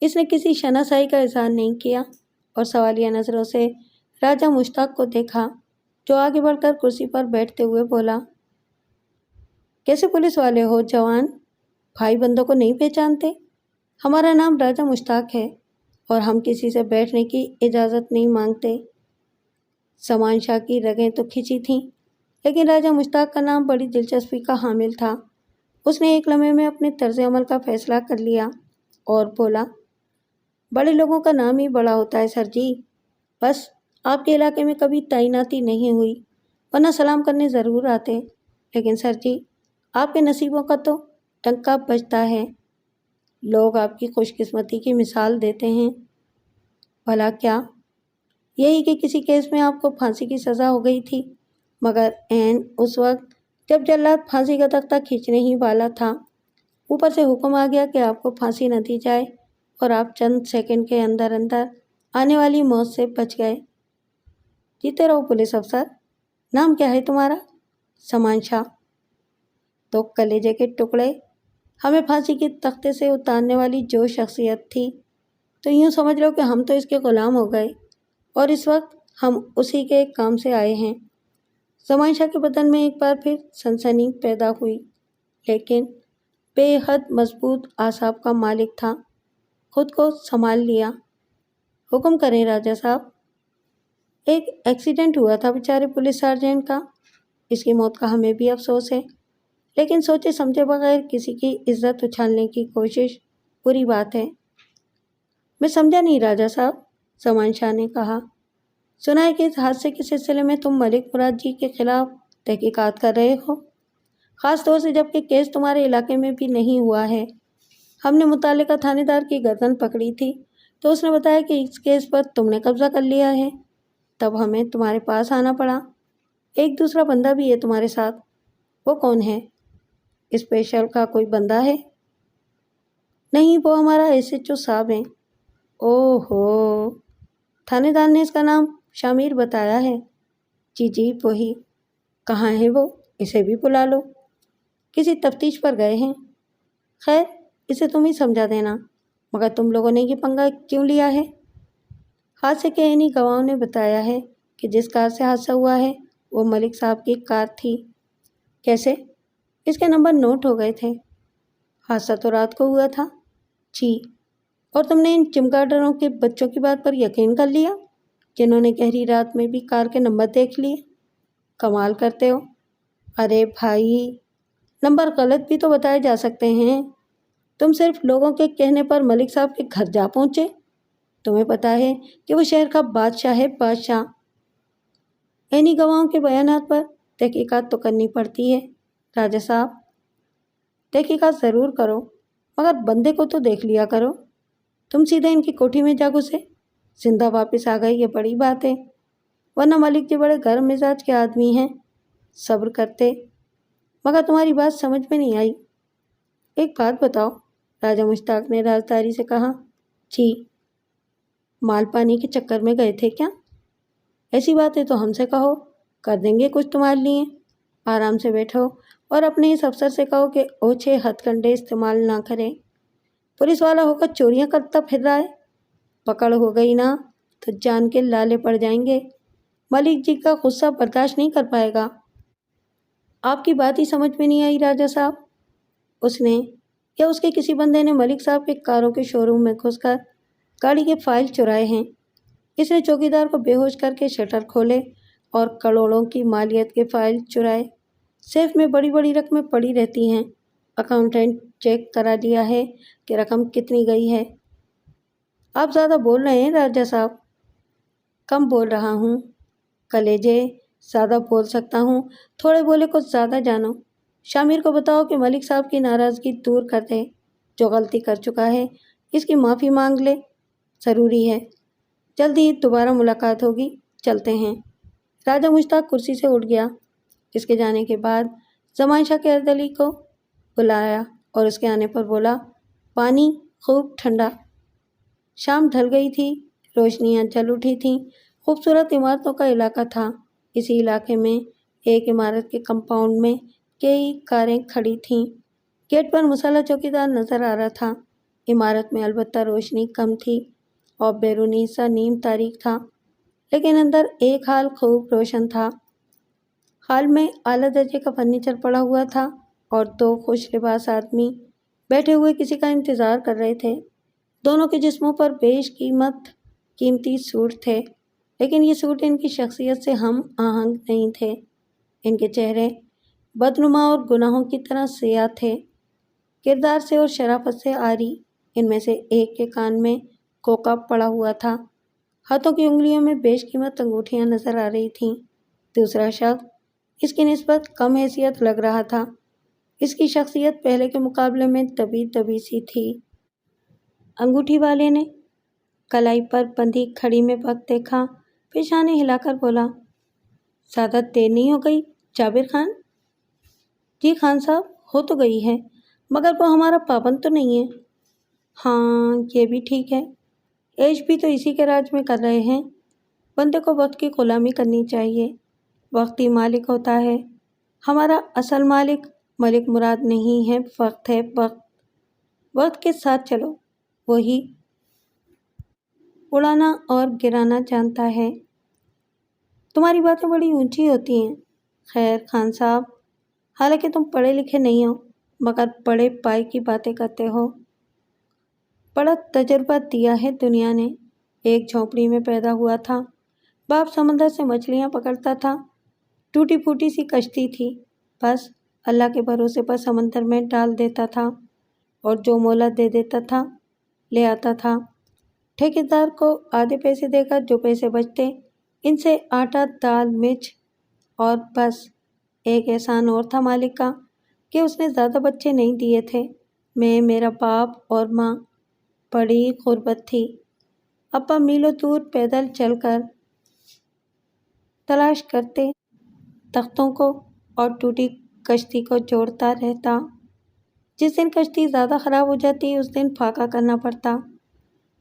اس نے کسی شناسائی کا اظہار نہیں کیا اور سوالیہ نظروں سے راجہ مشتاق کو دیکھا، جو آگے بڑھ کر کرسی پر بیٹھتے ہوئے بولا، کیسے پولیس والے ہو جوان؟ بھائی بندوں کو نہیں پہچانتے؟ ہمارا نام راجہ مشتاق ہے اور ہم کسی سے بیٹھنے کی اجازت نہیں مانگتے۔ سمان شاہ کی رگیں تو کھچی تھیں، لیکن راجہ مشتاق کا نام بڑی دلچسپی کا حامل تھا۔ اس نے ایک لمحے میں اپنے طرز عمل کا فیصلہ کر لیا اور بولا، بڑے لوگوں کا نام ہی بڑا ہوتا ہے سر جی۔ بس آپ کے علاقے میں کبھی تعیناتی نہیں ہوئی، ورنہ سلام کرنے ضرور آتے، لیکن سر جی آپ کے نصیبوں کا تو ڈنکا بجتا ہے۔ لوگ آپ کی خوش قسمتی کی مثال دیتے ہیں۔ بھلا کیا؟ یہی کہ کسی کیس میں آپ کو پھانسی کی سزا ہو گئی تھی، مگر عین اس وقت جب جلاد پھانسی کا تختہ کھینچنے ہی والا تھا، اوپر سے حکم آ گیا کہ آپ کو پھانسی نہ دی جائے اور آپ چند سیکنڈ کے اندر اندر آنے والی موت سے بچ گئے۔ جیتے رہو پولیس افسر۔ نام کیا ہے تمہارا؟ سمان شاہ۔ تو کلیجے کے ٹکڑے، ہمیں پھانسی کے تختے سے اتارنے والی جو شخصیت تھی، تو یوں سمجھ لو کہ ہم تو اس کے غلام ہو گئے اور اس وقت ہم اسی کے کام سے آئے ہیں۔ سمان شاہ کے بدن میں ایک بار پھر سنسنی پیدا ہوئی، لیکن بے حد مضبوط اعصاب کا مالک تھا۔ خود کو سنبھال لیا۔ حکم کریں راجہ صاحب۔ ایک ایکسیڈنٹ ہوا تھا بیچارے پولیس سارجنٹ کا، اس کی موت کا ہمیں بھی افسوس ہے، لیکن سوچے سمجھے بغیر کسی کی عزت اچھالنے کی کوشش بری بات ہے۔ میں سمجھا نہیں راجہ صاحب، سمان شاہ نے کہا۔ سنا ہے کہ اس حادثے کے سلسلے میں تم ملک مراد جی کے خلاف تحقیقات کر رہے ہو، خاص طور سے جب کہ کیس تمہارے علاقے میں بھی نہیں ہوا ہے۔ ہم نے متعلقہ تھانے دار کی گردن پکڑی تھی تو اس نے بتایا کہ اس کیس پر تم نے قبضہ کر لیا ہے، تب ہمیں تمہارے پاس آنا پڑا۔ ایک دوسرا بندہ بھی ہے تمہارے ساتھ، وہ کون ہے؟ اسپیشل کا کوئی بندہ ہے؟ نہیں، وہ ہمارا SHO صاحب ہیں۔ اوہ ہو، تھانے دار نے اس کا نام شامر بتایا ہے؟ جی جی وہی۔ کہاں ہے وہ؟ اسے بھی بلا لو۔ کسی تفتیش پر گئے ہیں۔ خیر اسے تم ہی سمجھا دینا، مگر تم لوگوں نے یہ پنگا کیوں لیا ہے؟ حادثے کے عینی گواہوں نے بتایا ہے کہ جس کار سے حادثہ ہوا ہے وہ ملک صاحب کی کار تھی۔ کیسے؟ اس کے نمبر نوٹ ہو گئے تھے۔ حادثہ تو رات کو ہوا تھا۔ جی، اور تم نے ان چمگاڈروں کے بچوں کی بات پر یقین کر لیا جنہوں نے گہری رات میں بھی کار کے نمبر دیکھ لیے؟ کمال کرتے ہو۔ ارے بھائی، نمبر غلط بھی تو بتائے جا سکتے ہیں۔ تم صرف لوگوں کے کہنے پر ملک صاحب کے گھر جا پہنچے؟ تمہیں پتا ہے کہ وہ شہر کا بادشاہ ہے، بادشاہ۔ انہی گواہوں کے بیانات پر تحقیقات تو کرنی پڑتی ہے راجا صاحب۔ تحقیقات ضرور کرو، مگر بندے کو تو دیکھ لیا کرو۔ تم سیدھے ان کی کوٹھی میں جا گھسے، زندہ واپس آ گئے، یہ بڑی بات ہے، ورنہ ملک جی بڑے گرم مزاج کے آدمی ہیں، صبر کرتے۔ مگر تمہاری بات سمجھ میں نہیں آئی۔ ایک بات بتاؤ، راجا مشتاق نے رازداری سے کہا۔ جی؟ مال پانی کے چکر میں گئے تھے کیا؟ ایسی باتیں تو ہم سے کہو، کر دیں گے کچھ تمہارے لیے۔ آرام سے بیٹھو اور اپنے اس افسر سے کہو کہ اوچھے ہتھ کنڈے استعمال نہ کرے۔ پولیس والا ہو کر چوریاں کرتا پھر رہا ہے، پکڑ ہو گئی نا تو جان کے لالے پڑ جائیں گے، ملک جی کا غصہ برداشت نہیں کر پائے گا۔ آپ کی بات ہی سمجھ میں نہیں آئی راجا صاحب۔ اس نے یا اس کے کسی بندے نے ملک صاحب کے کاروں کے شو روم میں گھس کر گاڑی کے فائل چرائے ہیں۔ اس نے چوکیدار کو بے ہوش کر کے شٹر کھولے اور کروڑوں کی مالیت کے فائل چرائے۔ سیف میں بڑی بڑی رقمیں پڑی رہتی ہیں، اکاؤنٹنٹ چیک کرا لیا ہے کہ رقم کتنی گئی ہے۔ آپ زیادہ بول رہے ہیں راجا صاحب۔ کم بول رہا ہوں کلیجے، زیادہ بول سکتا ہوں، تھوڑے بولے کو زیادہ جانو۔ شامر کو بتاؤ کہ ملک صاحب کی ناراضگی دور کر دے، جو غلطی کر چکا ہے اس کی معافی مانگ لے، ضروری ہے۔ جلدی ہی دوبارہ ملاقات ہوگی، چلتے ہیں۔ راجا مشتاق کرسی سے اٹھ گیا۔ اس کے جانے کے بعد زمان شاہ کے اردلی کو بلایا اور اس کے آنے پر بولا، پانی خوب ٹھنڈا۔ شام ڈھل گئی تھی، روشنیاں جل اٹھی تھیں، خوبصورت عمارتوں کا علاقہ تھا۔ اسی علاقے میں ایک عمارت کے کمپاؤنڈ میں کئی کاریں کھڑی تھیں۔ گیٹ پر مسلح چوکیدار نظر آ رہا تھا۔ عمارت میں البتہ روشنی کم تھی اور بیرونی حصہ نیم تاریک تھا، لیکن اندر ایک ہال خوب روشن تھا۔ ہال میں اعلیٰ درجے کا فرنیچر پڑا ہوا تھا اور دو خوش لباس آدمی بیٹھے ہوئے کسی کا انتظار کر رہے تھے۔ دونوں کے جسموں پر بیش قیمتی سوٹ تھے، لیکن یہ سوٹ ان کی شخصیت سے ہم آہنگ نہیں تھے۔ ان کے چہرے بدنما اور گناہوں کی طرح سیاہ تھے، کردار سے اور شرافت سے عاری۔ ان میں سے ایک کے کان میں کوکا پڑا ہوا تھا، ہاتھوں کی انگلیوں میں بیش قیمت انگوٹھیاں نظر آ رہی تھیں۔ دوسرا شخص اس کی نسبت کم حیثیت لگ رہا تھا، اس کی شخصیت پہلے کے مقابلے میں دبی دبی سی تھی۔ انگوٹھی والے نے کلائی پر بندھی کھڑی میں وقت دیکھا، پھر شانے ہلا کر بولا، زیادہ دیر نہیں ہو گئی جابر خان؟ جی خان صاحب، ہو تو گئی ہے، مگر وہ ہمارا پابند تو نہیں ہے۔ ہاں یہ بھی ٹھیک ہے، عیش بھی تو اسی کے راج میں کر رہے ہیں۔ بندے کو وقت کی غلامی کرنی چاہیے، وقت ہی مالک ہوتا ہے۔ ہمارا اصل مالک ملک مراد نہیں ہے، وقت ہے، وقت۔ وقت کے ساتھ چلو، وہی اڑانا اور گرانا جانتا ہے۔ تمہاری باتیں بڑی اونچی ہوتی ہیں خیر خان صاحب، حالانکہ تم پڑھے لکھے نہیں ہو، مگر بڑے پائے کی باتیں کرتے ہو۔ بڑا تجربہ دیا ہے دنیا نے۔ ایک جھونپڑی میں پیدا ہوا تھا، باپ سمندر سے مچھلیاں پکڑتا تھا، ٹوٹی پھوٹی سی کشتی تھی، بس اللہ کے بھروسے پر سمندر میں ڈال دیتا تھا اور جو مہلت دے دیتا تھا لے آتا تھا۔ ٹھیکیدار کو آدھے پیسے دے کر جو پیسے بچتے ان سے آٹا دال مرچ، اور بس ایک احسان اور تھا مالک کا کہ اس نے زیادہ بچے نہیں دیے تھے۔ میں، میرا باپ اور ماں، بڑی غربت تھی۔ ابا میلوں دور پیدل چل کر تلاش کرتے تختوں کو اور ٹوٹی کشتی کو جوڑتا رہتا۔ جس دن کشتی زیادہ خراب ہو جاتی اس دن فاقہ کرنا پڑتا۔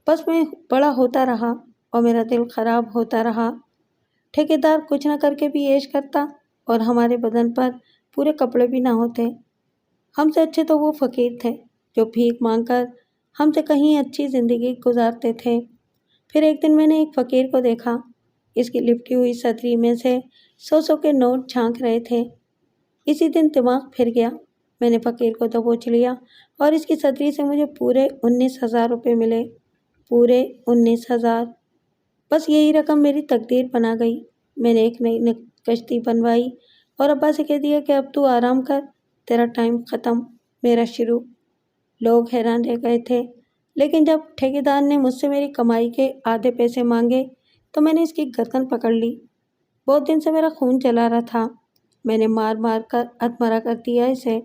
بس میں بڑا ہوتا رہا اور میرا دل خراب ہوتا رہا۔ ٹھیکیدار کچھ نہ کر کے بھی عیش کرتا اور ہمارے بدن پر پورے کپڑے بھی نہ ہوتے۔ ہم سے اچھے تو وہ فقیر تھے جو بھیک مانگ کر ہم سے کہیں اچھی زندگی گزارتے تھے۔ پھر ایک دن میں نے ایک فقیر کو دیکھا، اس کی لپٹی ہوئی صدری میں سے 100 کے نوٹ جھانک رہے تھے۔ اسی دن دماغ پھر گیا، میں نے فقیر کو دبوچ لیا اور اس کی صدری سے مجھے پورے 19,000 روپے ملے، پورے 19,000۔ بس یہی رقم میری تقدیر بنا گئی۔ میں نے ایک نئی کشتی بنوائی اور ابا سے کہہ دیا کہ اب تو آرام کر، تیرا ٹائم ختم، میرا شروع۔ لوگ حیران رہ گئے تھے، لیکن جب ٹھیکیدار نے مجھ سے میری کمائی کے آدھے پیسے مانگے تو میں نے اس کی گردن پکڑ لی۔ بہت دن سے میرا خون جلا رہا تھا، میں نے مار مار کر ادمرا کر دیا اسے۔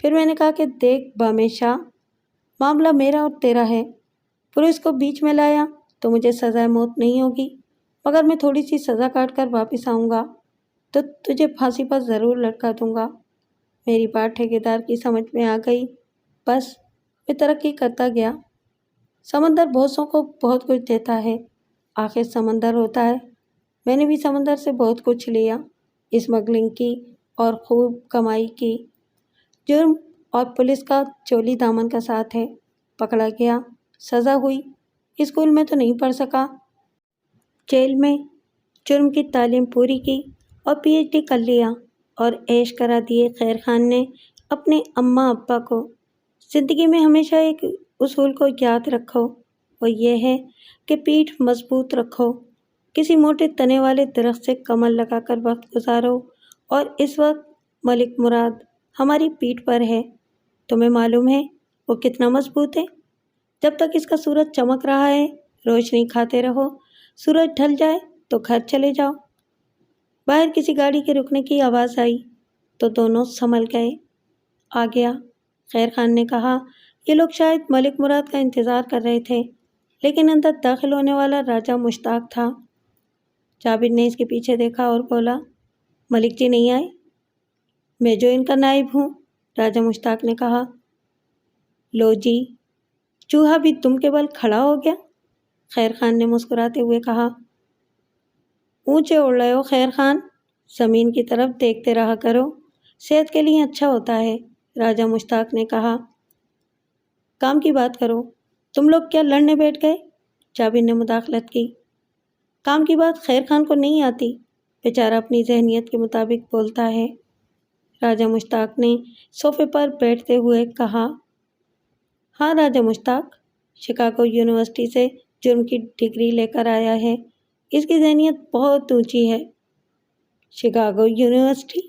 پھر میں نے کہا کہ دیکھ بامی شاہ، معاملہ میرا اور تیرا ہے، پولیس کو بیچ میں لایا تو مجھے سزائے موت نہیں ہوگی، مگر میں تھوڑی سی سزا کاٹ کر واپس آؤں گا تو تجھے پھانسی پر ضرور لٹکا دوں گا۔ میری بات ٹھیکیدار کی سمجھ میں آ گئی، بس میں ترقی کرتا گیا۔ سمندر بہتوں کو بہت کچھ دیتا ہے، آخر سمندر ہوتا ہے۔ میں نے بھی سمندر سے بہت کچھ لیا، اسمگلنگ کی اور خوب کمائی کی۔ جرم اور پولیس کا چولی دامن کا ساتھ ہے، پکڑا گیا، سزا ہوئی، اسکول میں تو نہیں پڑھ سکا، جیل میں جرم کی تعلیم پوری کی اور پی ایچ ڈی کر لیا اور عیش کرا دیے۔ خیر خان نے اپنے اماں ابا کو، زندگی میں ہمیشہ ایک اصول کو یاد رکھو، وہ یہ ہے کہ پیٹھ مضبوط رکھو۔ کسی موٹے تنے والے درخت سے کمر لگا کر وقت گزارو، اور اس وقت ملک مراد ہماری پیٹھ پر ہے۔ تمہیں معلوم ہے وہ کتنا مضبوط ہے؟ جب تک اس کا سورج چمک رہا ہے روشنی کھاتے رہو، سورج ڈھل جائے تو گھر چلے جاؤ۔ باہر کسی گاڑی کے رکنے کی آواز آئی تو دونوں سنبھل گئے۔ آ گیا، خیر خان نے کہا۔ یہ لوگ شاید ملک مراد کا انتظار کر رہے تھے، لیکن اندر داخل ہونے والا راجہ مشتاق تھا۔ جابر نے اس کے پیچھے دیکھا اور بولا، ملک جی نہیں آئے؟ میں جو ان کا نائب ہوں، راجہ مشتاق نے کہا۔ لو جی، چوہا بھی تم کے بل کھڑا ہو گیا، خیر خان نے مسکراتے ہوئے کہا۔ اونچے اڑ رہے ہو خیر خان، زمین کی طرف دیکھتے رہا کرو، صحت کے لیے اچھا ہوتا ہے، راجہ مشتاق نے کہا۔ کام کی بات کرو، تم لوگ کیا لڑنے بیٹھ گئے؟ جابر نے مداخلت کی۔ کام کی بات خیر خان کو نہیں آتی، بیچارہ اپنی ذہنیت کے مطابق بولتا ہے، راجہ مشتاق نے صوفے پر بیٹھتے ہوئے کہا۔ ہاں راجہ مشتاق شکاگو یونیورسٹی سے جرم کی ڈگری لے کر آیا ہے، اس کی ذہنیت بہت اونچی ہے۔ Chicago university?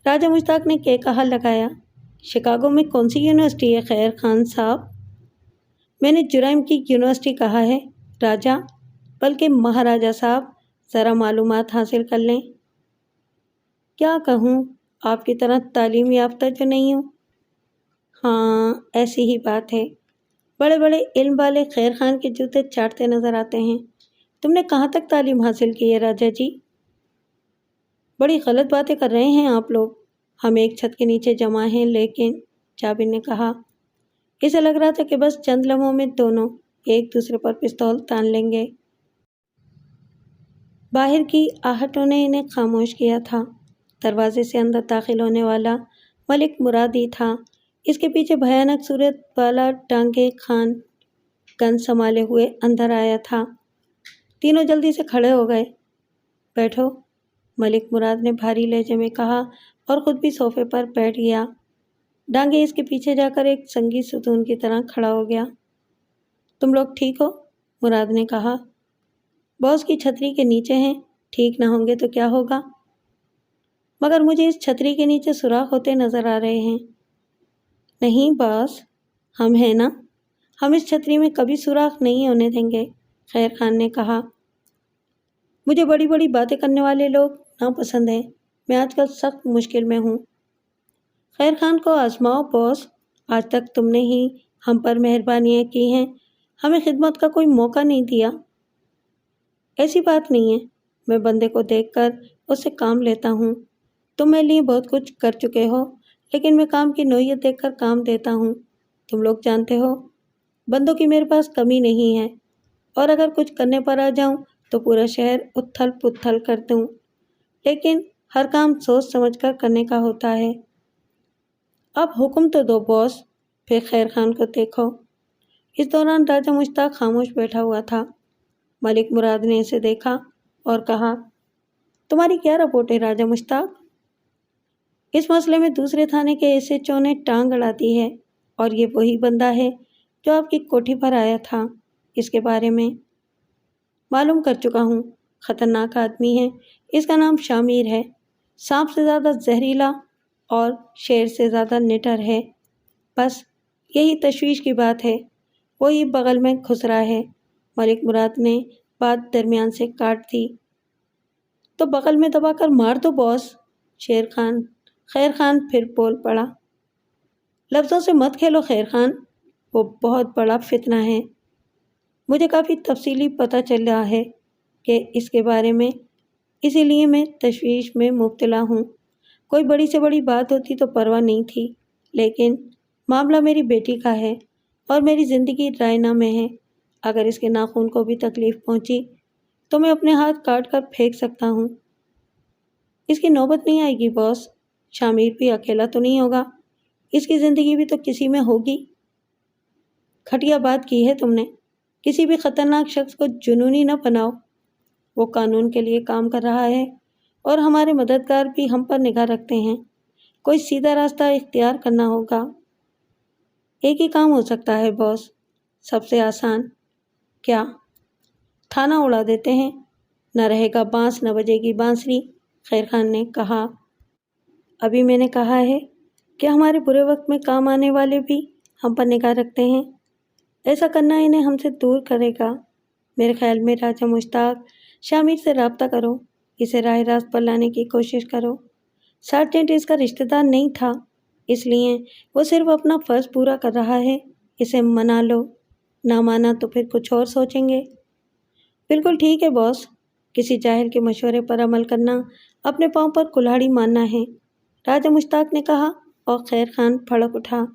راجہ مشتاق نے کہا لگایا۔ شکاگو میں کون سی یونیورسٹی ہے خیر خان صاحب؟ میں نے جرائم کی یونیورسٹی کہا ہے راجہ، بلکہ مہاراجہ صاحب، ذرا معلومات حاصل کر لیں۔ کیا کہوں، آپ کی طرح تعلیم یافتہ جو نہیں ہوں۔ ہاں ایسی ہی بات ہے، بڑے بڑے علم والے خیر خان کے جوتے چاٹتے نظر آتے ہیں۔ تم نے کہاں تک تعلیم حاصل کی ہے راجہ جی؟ بڑی غلط باتیں کر رہے ہیں آپ لوگ، ہم ایک چھت کے نیچے جمع ہیں، لیکن جابر نے کہا۔ اسے لگ رہا تھا کہ بس چند لمحوں میں دونوں ایک دوسرے پر پستول تان لیں گے۔ باہر کی آہٹوں نے انہیں خاموش کیا تھا۔ دروازے سے اندر داخل ہونے والا ملک مرادی تھا۔ اس کے پیچھے بھیانک صورت والا ڈانگے خان گن سنبھالے ہوئے اندر آیا تھا۔ تینوں جلدی سے کھڑے ہو گئے۔ بیٹھو، ملک مراد نے بھاری لہجے میں کہا اور خود بھی صوفے پر بیٹھ گیا۔ ڈانگے اس کے پیچھے جا کر ایک سنگی ستون کی طرح کھڑا ہو گیا۔ تم لوگ ٹھیک ہو؟ مراد نے کہا۔ باس کی چھتری کے نیچے ہیں، ٹھیک نہ ہوں گے تو کیا ہوگا؟ مگر مجھے اس چھتری کے نیچے سوراخ ہوتے نظر آ رہے ہیں۔ نہیں باس، ہم ہیں نا، ہم اس چھتری میں کبھی سوراخ نہیں ہونے دیں گے، خیر خان نے کہا۔ مجھے بڑی بڑی باتیں کرنے والے لوگ ناپسند ہیں، میں آج کل سخت مشکل میں ہوں۔ خیر خان کو آزماؤ باس، آج تک تم نے ہی ہم پر مہربانیاں کی ہیں، ہمیں خدمت کا کوئی موقع نہیں دیا۔ ایسی بات نہیں ہے، میں بندے کو دیکھ کر اس سے کام لیتا ہوں۔ تم میرے لیے بہت کچھ کر چکے ہو، لیکن میں کام کی نوعیت دیکھ کر کام دیتا ہوں۔ تم لوگ جانتے ہو بندوں کی میرے پاس کمی نہیں ہے، اور اگر کچھ کرنے پر آ جاؤں تو پورا شہر اتھل پتھل کر دوں، لیکن ہر کام سوچ سمجھ کر کرنے کا ہوتا ہے۔ اب حکم تو دو باس، پھر خیر خان کو دیکھو۔ اس دوران راجہ مشتاق خاموش بیٹھا ہوا تھا۔ ملک مراد نے اسے دیکھا اور کہا، تمہاری کیا رپورٹ ہے راجہ مشتاق؟ اس مسئلے میں دوسرے تھانے کے ایس ایچ او نے ٹانگ اڑا دی ہے، اور یہ وہی بندہ ہے جو آپ کی کوٹھی پر آیا تھا۔ اس کے بارے میں معلوم کر چکا ہوں، خطرناک آدمی ہے، اس کا نام شامیر ہے، سانپ سے زیادہ زہریلا اور شیر سے زیادہ نٹر ہے، بس یہی تشویش کی بات ہے، وہی بغل میں گھس رہا ہے۔ ملک مراد نے بات درمیان سے کاٹ دی۔ تو بغل میں دبا کر مار دو باس۔ خیر خان پھر بول پڑا۔ لفظوں سے مت کھیلو خیر خان، وہ بہت بڑا فتنہ ہے۔ مجھے کافی تفصیلی پتہ چل رہا ہے کہ اس کے بارے میں، اسی لیے میں تشویش میں مبتلا ہوں۔ کوئی بڑی سے بڑی بات ہوتی تو پرواہ نہیں تھی، لیکن معاملہ میری بیٹی کا ہے اور میری زندگی رائنا میں ہے۔ اگر اس کے ناخن کو بھی تکلیف پہنچی تو میں اپنے ہاتھ کاٹ کر پھینک سکتا ہوں۔ اس کی نوبت نہیں آئے گی باس، شامیر بھی اکیلا تو نہیں ہوگا، اس کی زندگی بھی تو کسی میں ہوگی۔ گھٹیا بات کی ہے تم نے، کسی بھی خطرناک شخص کو جنونی نہ بناؤ، وہ قانون کے لیے کام کر رہا ہے اور ہمارے مددگار بھی ہم پر نگاہ رکھتے ہیں۔ کوئی سیدھا راستہ اختیار کرنا ہوگا۔ ایک ہی کام ہو سکتا ہے باس، سب سے آسان۔ کیا؟ تھانہ اڑا دیتے ہیں، نہ رہے گا بانس نہ بجے گی بانسری، خیر خان نے کہا۔ ابھی میں نے کہا ہے کہ ہمارے برے وقت میں کام آنے والے بھی ہم پر نگاہ رکھتے ہیں، ایسا کرنا انہیں ہم سے دور کرے گا۔ میرے خیال میں راجہ مشتاق، شامیر سے رابطہ کرو، اسے راہ راست پر لانے کی کوشش کرو۔ سارجنٹ اس کا رشتہ دار نہیں تھا، اس لیے وہ صرف اپنا فرض پورا کر رہا ہے، اسے منا لو، نہ مانا تو پھر کچھ اور سوچیں گے۔ بالکل ٹھیک ہے باس، کسی جاہل کے مشورے پر عمل کرنا اپنے پاؤں پر کلہاڑی مارنا ہے، راجہ مشتاق نے کہا، اور خیر خان بھڑک اٹھا۔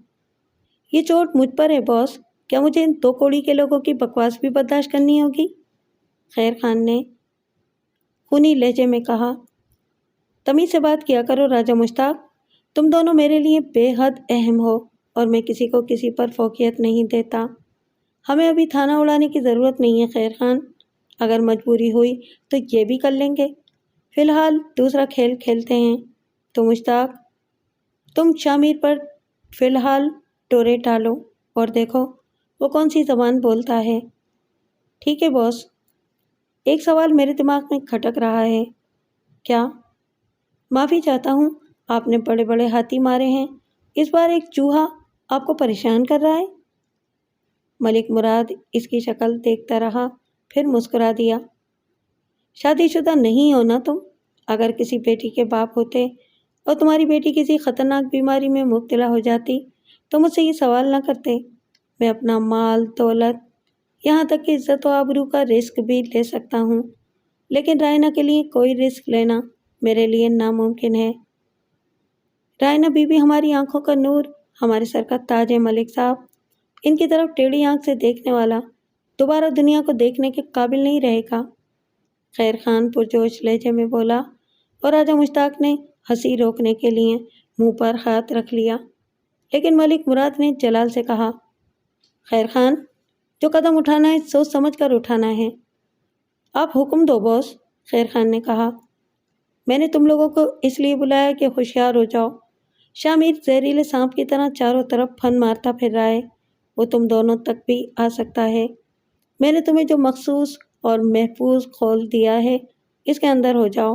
یہ چوٹ مجھ پر ہے باس، کیا مجھے ان دو کوڑی کے لوگوں کی بکواس بھی برداشت کرنی ہوگی؟ خیر خان نے خونی لہجے میں کہا۔ تمیز سے بات کیا کرو راجہ مشتاق، تم دونوں میرے لیے بے حد اہم ہو اور میں کسی کو کسی پر فوقیت نہیں دیتا۔ ہمیں ابھی تھانہ اڑانے کی ضرورت نہیں ہے خیر خان، اگر مجبوری ہوئی تو یہ بھی کر لیں گے۔ فی الحال دوسرا کھیل کھیلتے ہیں۔ تو مشتاق، تم شامیر پر فی الحال ٹورے ٹالو اور دیکھو وہ کون سی زبان بولتا ہے۔ ٹھیک ہے باس۔ ایک سوال میرے دماغ میں کھٹک رہا ہے۔ کیا؟ معافی چاہتا ہوں، آپ نے بڑے بڑے ہاتھی مارے ہیں، اس بار ایک چوہا آپ کو پریشان کر رہا ہے؟ ملک مراد اس کی شکل دیکھتا رہا، پھر مسکرا دیا۔ شادی شدہ نہیں ہو نا تم؟ اگر کسی بیٹی کے باپ ہوتے اور تمہاری بیٹی کسی خطرناک بیماری میں مبتلا ہو جاتی تو مجھ سے یہ سوال نہ کرتے۔ میں اپنا مال دولت، یہاں تک کہ عزت و آبرو کا رسک بھی لے سکتا ہوں، لیکن رائنا کے لیے کوئی رسک لینا میرے لیے ناممکن ہے۔ رائنا بی بی ہماری آنکھوں کا نور، ہمارے سر کا تاج ہے ملک صاحب، ان کی طرف ٹیڑھی آنکھ سے دیکھنے والا دوبارہ دنیا کو دیکھنے کے قابل نہیں رہے گا، خیر خان پرجوش لہجے میں بولا، اور راجہ مشتاق نے ہنسی روکنے کے لیے منہ پر ہاتھ رکھ لیا، لیکن ملک مراد نے جلال سے کہا، خیر خان، جو قدم اٹھانا ہے سوچ سمجھ کر اٹھانا ہے۔ آپ حکم دو باس، خیر خان نے کہا۔ میں نے تم لوگوں کو اس لیے بلایا کہ ہوشیار ہو جاؤ، شامیر زہریلے سانپ کی طرح چاروں طرف پھن مارتا پھر رہا ہے، وہ تم دونوں تک بھی آ سکتا ہے۔ میں نے تمہیں جو مخصوص اور محفوظ کھول دیا ہے، اس کے اندر ہو جاؤ۔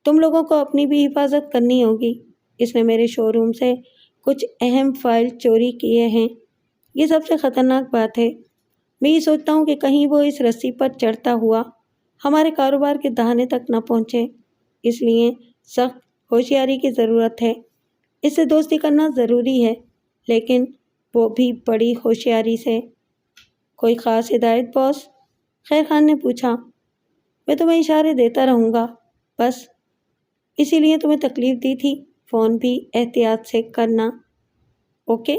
تم لوگوں کو اپنی بھی حفاظت کرنی ہوگی، اس نے میرے شو روم سے کچھ اہم فائل چوری کیے ہیں، یہ سب سے خطرناک بات ہے۔ میں یہ سوچتا ہوں کہ کہیں وہ اس رسی پر چڑھتا ہوا ہمارے کاروبار کے دہانے تک نہ پہنچے، اس لیے سخت ہوشیاری کی ضرورت ہے۔ اس سے دوستی کرنا ضروری ہے، لیکن وہ بھی بڑی ہوشیاری سے۔ کوئی خاص ہدایت باس؟ خیر خان نے پوچھا۔ میں تمہیں اشارے دیتا رہوں گا، بس اسی لیے تمہیں تکلیف دی تھی، فون بھی احتیاط سے کرنا۔ اوکے؟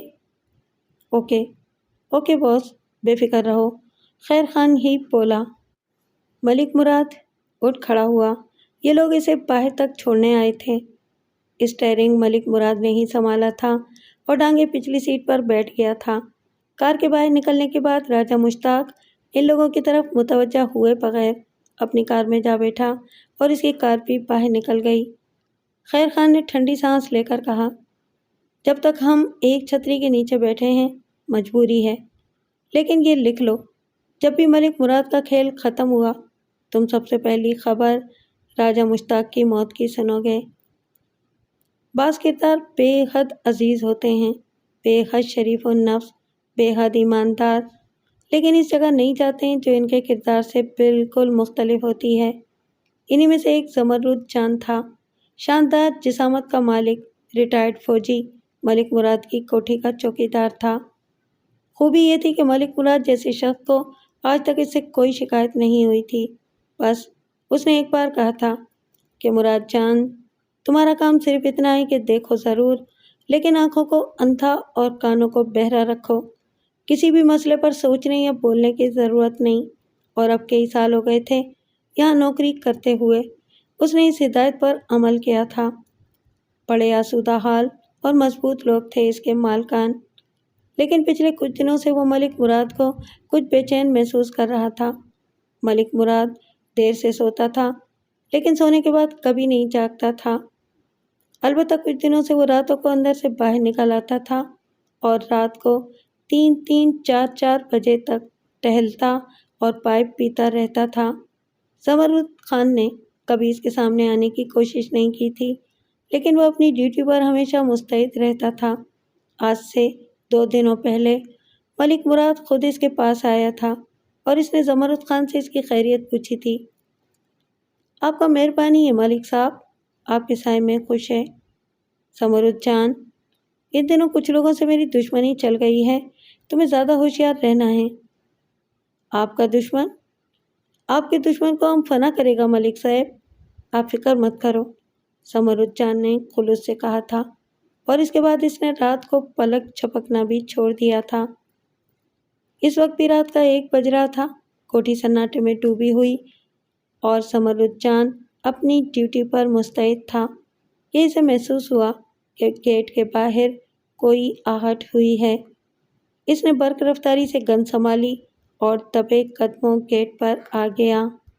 اوکے اوکے باس، بے فکر رہو، خیر خان ہی بولا۔ ملک مراد اٹھ کھڑا ہوا، یہ لوگ اسے باہر تک چھوڑنے آئے تھے۔ اسٹیئرنگ ملک مراد نے ہی سنبھالا تھا اور ڈانگے پچھلی سیٹ پر بیٹھ گیا تھا۔ کار کے باہر نکلنے کے بعد راجہ مشتاق ان لوگوں کی طرف متوجہ ہوئے بغیر اپنی کار میں جا بیٹھا اور اس کی کار بھی باہر نکل گئی۔ خیر خان نے ٹھنڈی سانس لے کر کہا، جب تک ہم ایک چھتری کے نیچے بیٹھے ہیں مجبوری ہے، لیکن یہ لکھ لو، جب بھی ملک مراد کا کھیل ختم ہوا تم سب سے پہلی خبر راجہ مشتاق کی موت کی سنو گے۔ بعض کردار بے حد عزیز ہوتے ہیں، بے حد شریف النفس، بے حد ایماندار، لیکن اس جگہ نہیں جاتے ہیں جو ان کے کردار سے بالکل مختلف ہوتی ہے۔ انہی میں سے ایک زمرد جان تھا، شاندار جسامت کا مالک، ریٹائرڈ فوجی، ملک مراد کی کوٹھی کا چوکیدار تھا۔ خوبی یہ تھی کہ ملک مراد جیسے شخص کو آج تک اس سے کوئی شکایت نہیں ہوئی تھی۔ بس اس نے ایک بار کہا تھا کہ مراد جان، تمہارا کام صرف اتنا ہے کہ دیکھو ضرور، لیکن آنکھوں کو اندھا اور کانوں کو بہرا رکھو۔ کسی بھی مسئلے پر سوچنے یا بولنے کی ضرورت نہیں۔ اور اب کئی سال ہو گئے تھے یہاں نوکری کرتے ہوئے اس نے اس ہدایت پر عمل کیا تھا۔ بڑے آسودہ حال اور مضبوط لوگ تھے اس کے مالکان، لیکن پچھلے کچھ دنوں سے وہ ملک مراد کو کچھ بے چین محسوس کر رہا تھا۔ ملک مراد دیر سے سوتا تھا، لیکن سونے کے بعد کبھی نہیں جاگتا تھا۔ البتہ کچھ دنوں سے وہ راتوں کو اندر سے باہر نکل آتا تھا اور رات کو 3-4 بجے تک ٹہلتا اور پائپ پیتا رہتا تھا۔ زمرد خان نے کبھی اس کے سامنے آنے کی کوشش نہیں کی تھی، لیکن وہ اپنی ڈیوٹی پر ہمیشہ مستعد رہتا تھا۔ آج سے 2 دنوں پہلے ملک مراد خود اس کے پاس آیا تھا اور اس نے زمرد خان سے اس کی خیریت پوچھی تھی۔ آپ کا مہربانی ہے ملک صاحب، آپ کے سائے میں خوش ہے۔ زمرد جان، ان دنوں کچھ لوگوں سے میری دشمنی چل گئی ہے، تمہیں زیادہ ہوشیار رہنا ہے۔ آپ کا دشمن؟ آپ کے دشمن کو ہم فنا کرے گا ملک صاحب، آپ فکر مت کرو، زمرد جان نے خلوص سے کہا تھا، اور اس کے بعد اس نے رات کو پلک جھپکنا بھی چھوڑ دیا تھا۔ اس وقت بھی رات کا 1 بج رہا تھا۔ کوٹھی سناٹے میں ڈوبی ہوئی اور زمرد جان اپنی ڈیوٹی پر مستعد تھا۔ یہ اسے محسوس ہوا کہ گیٹ کے باہر کوئی آہٹ ہوئی ہے۔ اس نے برق رفتاری سے گن سنبھالی اور دبے قدموں گیٹ پر آ گیا۔